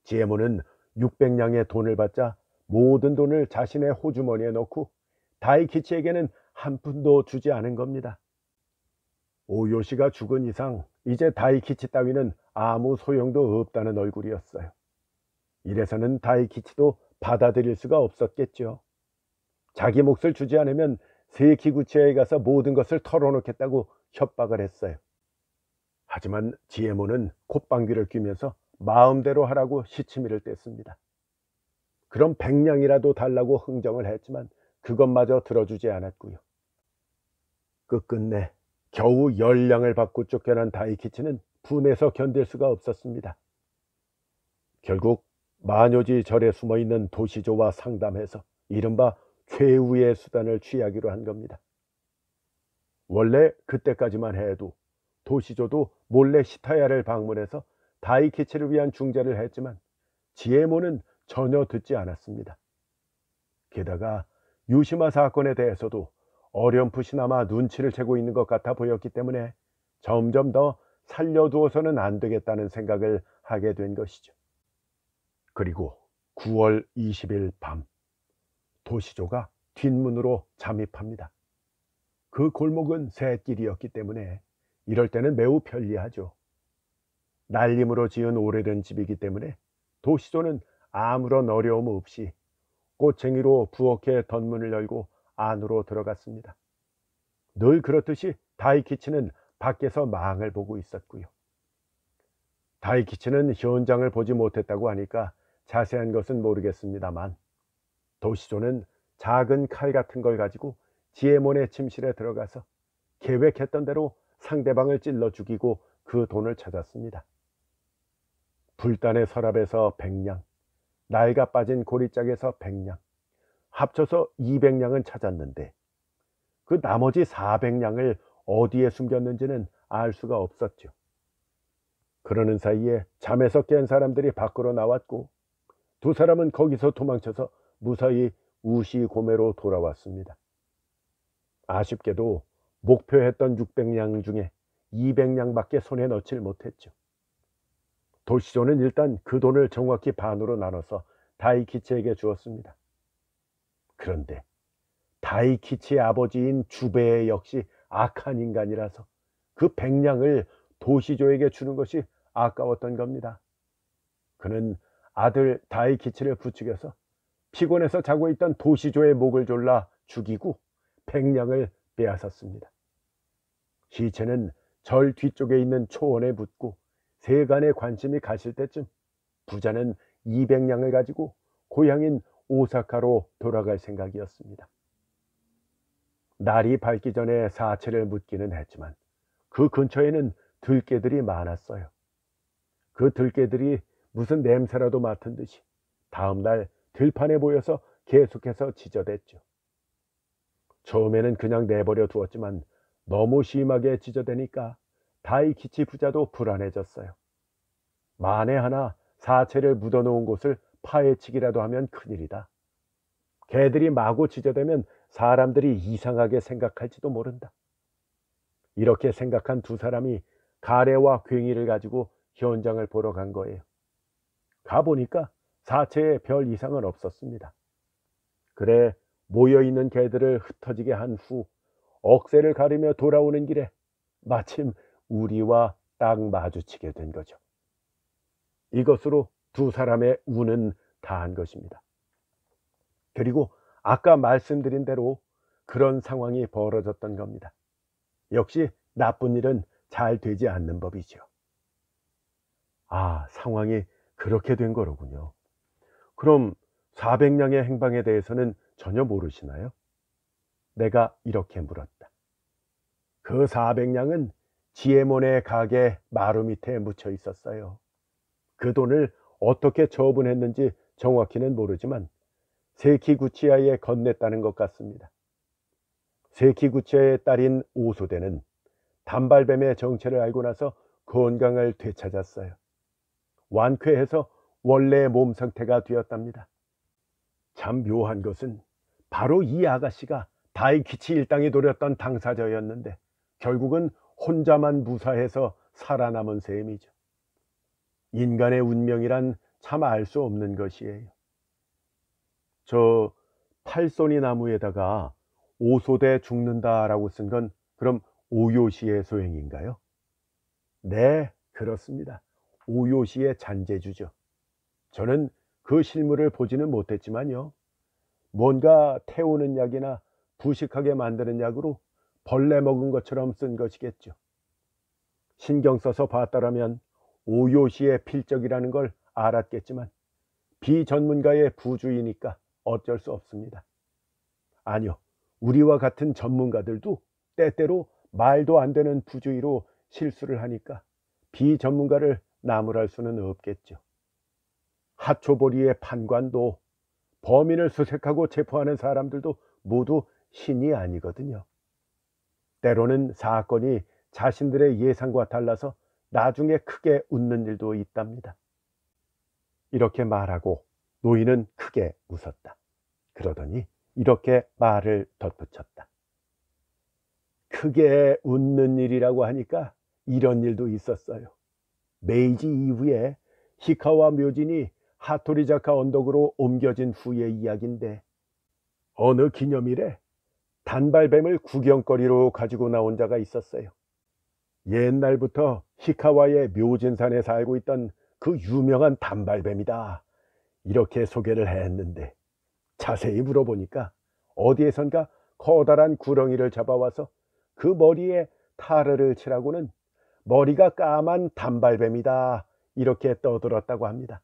지혜몬은 600냥의 돈을 받자 모든 돈을 자신의 호주머니에 넣고 다이키치에게는 한 푼도 주지 않은 겁니다. 오요시가 죽은 이상 이제 다이키치 따위는 아무 소용도 없다는 얼굴이었어요. 이래서는 다이키치도 받아들일 수가 없었겠죠. 자기 몫을 주지 않으면 세키구치야에 가서 모든 것을 털어놓겠다고 협박을 했어요. 하지만 지혜모는 콧방귀를 뀌면서 마음대로 하라고 시치미를 뗐습니다. 그럼 100냥이라도 달라고 흥정을 했지만 그것마저 들어주지 않았고요. 끝끝내 겨우 10냥을 받고 쫓겨난 다이키치는 분해서 견딜 수가 없었습니다. 결국 마녀지 절에 숨어있는 도시조와 상담해서 이른바 최후의 수단을 취하기로 한 겁니다. 원래 그때까지만 해도 도시조도 몰래 시타야를 방문해서 다이키치를 위한 중재를 했지만 지혜모는 전혀 듣지 않았습니다. 게다가 유시마 사건에 대해서도 어렴풋이나마 눈치를 채고 있는 것 같아 보였기 때문에 점점 더 살려두어서는 안 되겠다는 생각을 하게 된 것이죠. 그리고 9월 20일 밤 도시조가 뒷문으로 잠입합니다. 그 골목은 샛길이었기 때문에 이럴 때는 매우 편리하죠. 날림으로 지은 오래된 집이기 때문에 도시조는 아무런 어려움 없이 꽃쟁이로 부엌에 덧문을 열고 안으로 들어갔습니다. 늘 그렇듯이 다이키치는 밖에서 망을 보고 있었고요. 다이키치는 현장을 보지 못했다고 하니까 자세한 것은 모르겠습니다만 도시조는 작은 칼 같은 걸 가지고 지혜몬의 침실에 들어가서 계획했던 대로 상대방을 찔러 죽이고 그 돈을 찾았습니다. 불단의 서랍에서 100냥, 낡아 빠진 고리짝에서 100냥, 합쳐서 200냥은 찾았는데 그 나머지 400냥을 어디에 숨겼는지는 알 수가 없었죠. 그러는 사이에 잠에서 깬 사람들이 밖으로 나왔고 두 사람은 거기서 도망쳐서 무사히 우시고메로 돌아왔습니다. 아쉽게도 목표했던 600냥 중에 200냥밖에 손에 넣질 못했죠. 도시조는 일단 그 돈을 정확히 반으로 나눠서 다이키치에게 주었습니다. 그런데 다이키치의 아버지인 주베 역시 악한 인간이라서 그 100냥을 도시조에게 주는 것이 아까웠던 겁니다. 그는 아들 다이키치를 부추겨서 피곤해서 자고 있던 도시조의 목을 졸라 죽이고 100냥을 빼앗았습니다. 시체는 절 뒤쪽에 있는 초원에 묻고 세간의 관심이 가실 때쯤 부자는 200냥을 가지고 고향인 오사카로 돌아갈 생각이었습니다. 날이 밝기 전에 사체를 묻기는 했지만 그 근처에는 들개들이 많았어요. 그 들개들이 무슨 냄새라도 맡은 듯이 다음날 들판에 보여서 계속해서 지저댔죠. 처음에는 그냥 내버려 두었지만 너무 심하게 지저대니까 다이키치 부자도 불안해졌어요. 만에 하나 사체를 묻어놓은 곳을 파헤치기라도 하면 큰일이다. 개들이 마구 지저대면 사람들이 이상하게 생각할지도 모른다. 이렇게 생각한 두 사람이 가래와 괭이를 가지고 현장을 보러 간 거예요. 가보니까 사체에 별 이상은 없었습니다. 그래 모여있는 개들을 흩어지게 한 후 억새를 가르며 돌아오는 길에 마침 우리와 딱 마주치게 된 거죠. 이것으로 두 사람의 운은 다한 것입니다. 그리고 아까 말씀드린 대로 그런 상황이 벌어졌던 겁니다. 역시 나쁜 일은 잘 되지 않는 법이죠. 아, 상황이 그렇게 된 거로군요. 그럼 400냥의 행방에 대해서는 전혀 모르시나요? 내가 이렇게 물었다. 그 400냥은 지혜몬의 가게 마루 밑에 묻혀 있었어요. 그 돈을 어떻게 처분했는지 정확히는 모르지만 세키구치야에 건넸다는 것 같습니다. 세키구치야의 딸인 오소대는 단발뱀의 정체를 알고 나서 건강을 되찾았어요. 완쾌해서 원래의 몸 상태가 되었답니다. 참 묘한 것은 바로 이 아가씨가 다이키치 일당이 노렸던 당사자였는데 결국은 혼자만 무사해서 살아남은 셈이죠. 인간의 운명이란 참 알 수 없는 것이에요. 저 팔손이 나무에다가 오소대 죽는다라고 쓴 건 그럼 오요시의 소행인가요? 네, 그렇습니다. 오요시의 잔재주죠. 저는 그 실물을 보지는 못했지만요. 뭔가 태우는 약이나 부식하게 만드는 약으로 벌레 먹은 것처럼 쓴 것이겠죠. 신경 써서 봤더라면 오요시의 필적이라는 걸 알았겠지만 비전문가의 부주의니까 어쩔 수 없습니다. 아니요, 우리와 같은 전문가들도 때때로 말도 안 되는 부주의로 실수를 하니까 비전문가를 나무랄 수는 없겠죠. 하초보리의 판관도 범인을 수색하고 체포하는 사람들도 모두 신이 아니거든요. 때로는 사건이 자신들의 예상과 달라서 나중에 크게 웃는 일도 있답니다. 이렇게 말하고 노인은 크게 웃었다. 그러더니 이렇게 말을 덧붙였다. 크게 웃는 일이라고 하니까 이런 일도 있었어요. 메이지 이후에 히카와 묘진이 하토리자카 언덕으로 옮겨진 후의 이야기인데 어느 기념일에 단발뱀을 구경거리로 가지고 나온 자가 있었어요. 옛날부터 히카와의 묘진산에 살고 있던 그 유명한 단발뱀이다. 이렇게 소개를 했는데 자세히 물어보니까 어디에선가 커다란 구렁이를 잡아와서 그 머리에 타르를 칠하고는 머리가 까만 단발뱀이다. 이렇게 떠들었다고 합니다.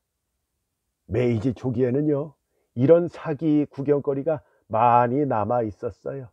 메이지 초기에는요, 이런 사기 구경거리가 많이 남아 있었어요.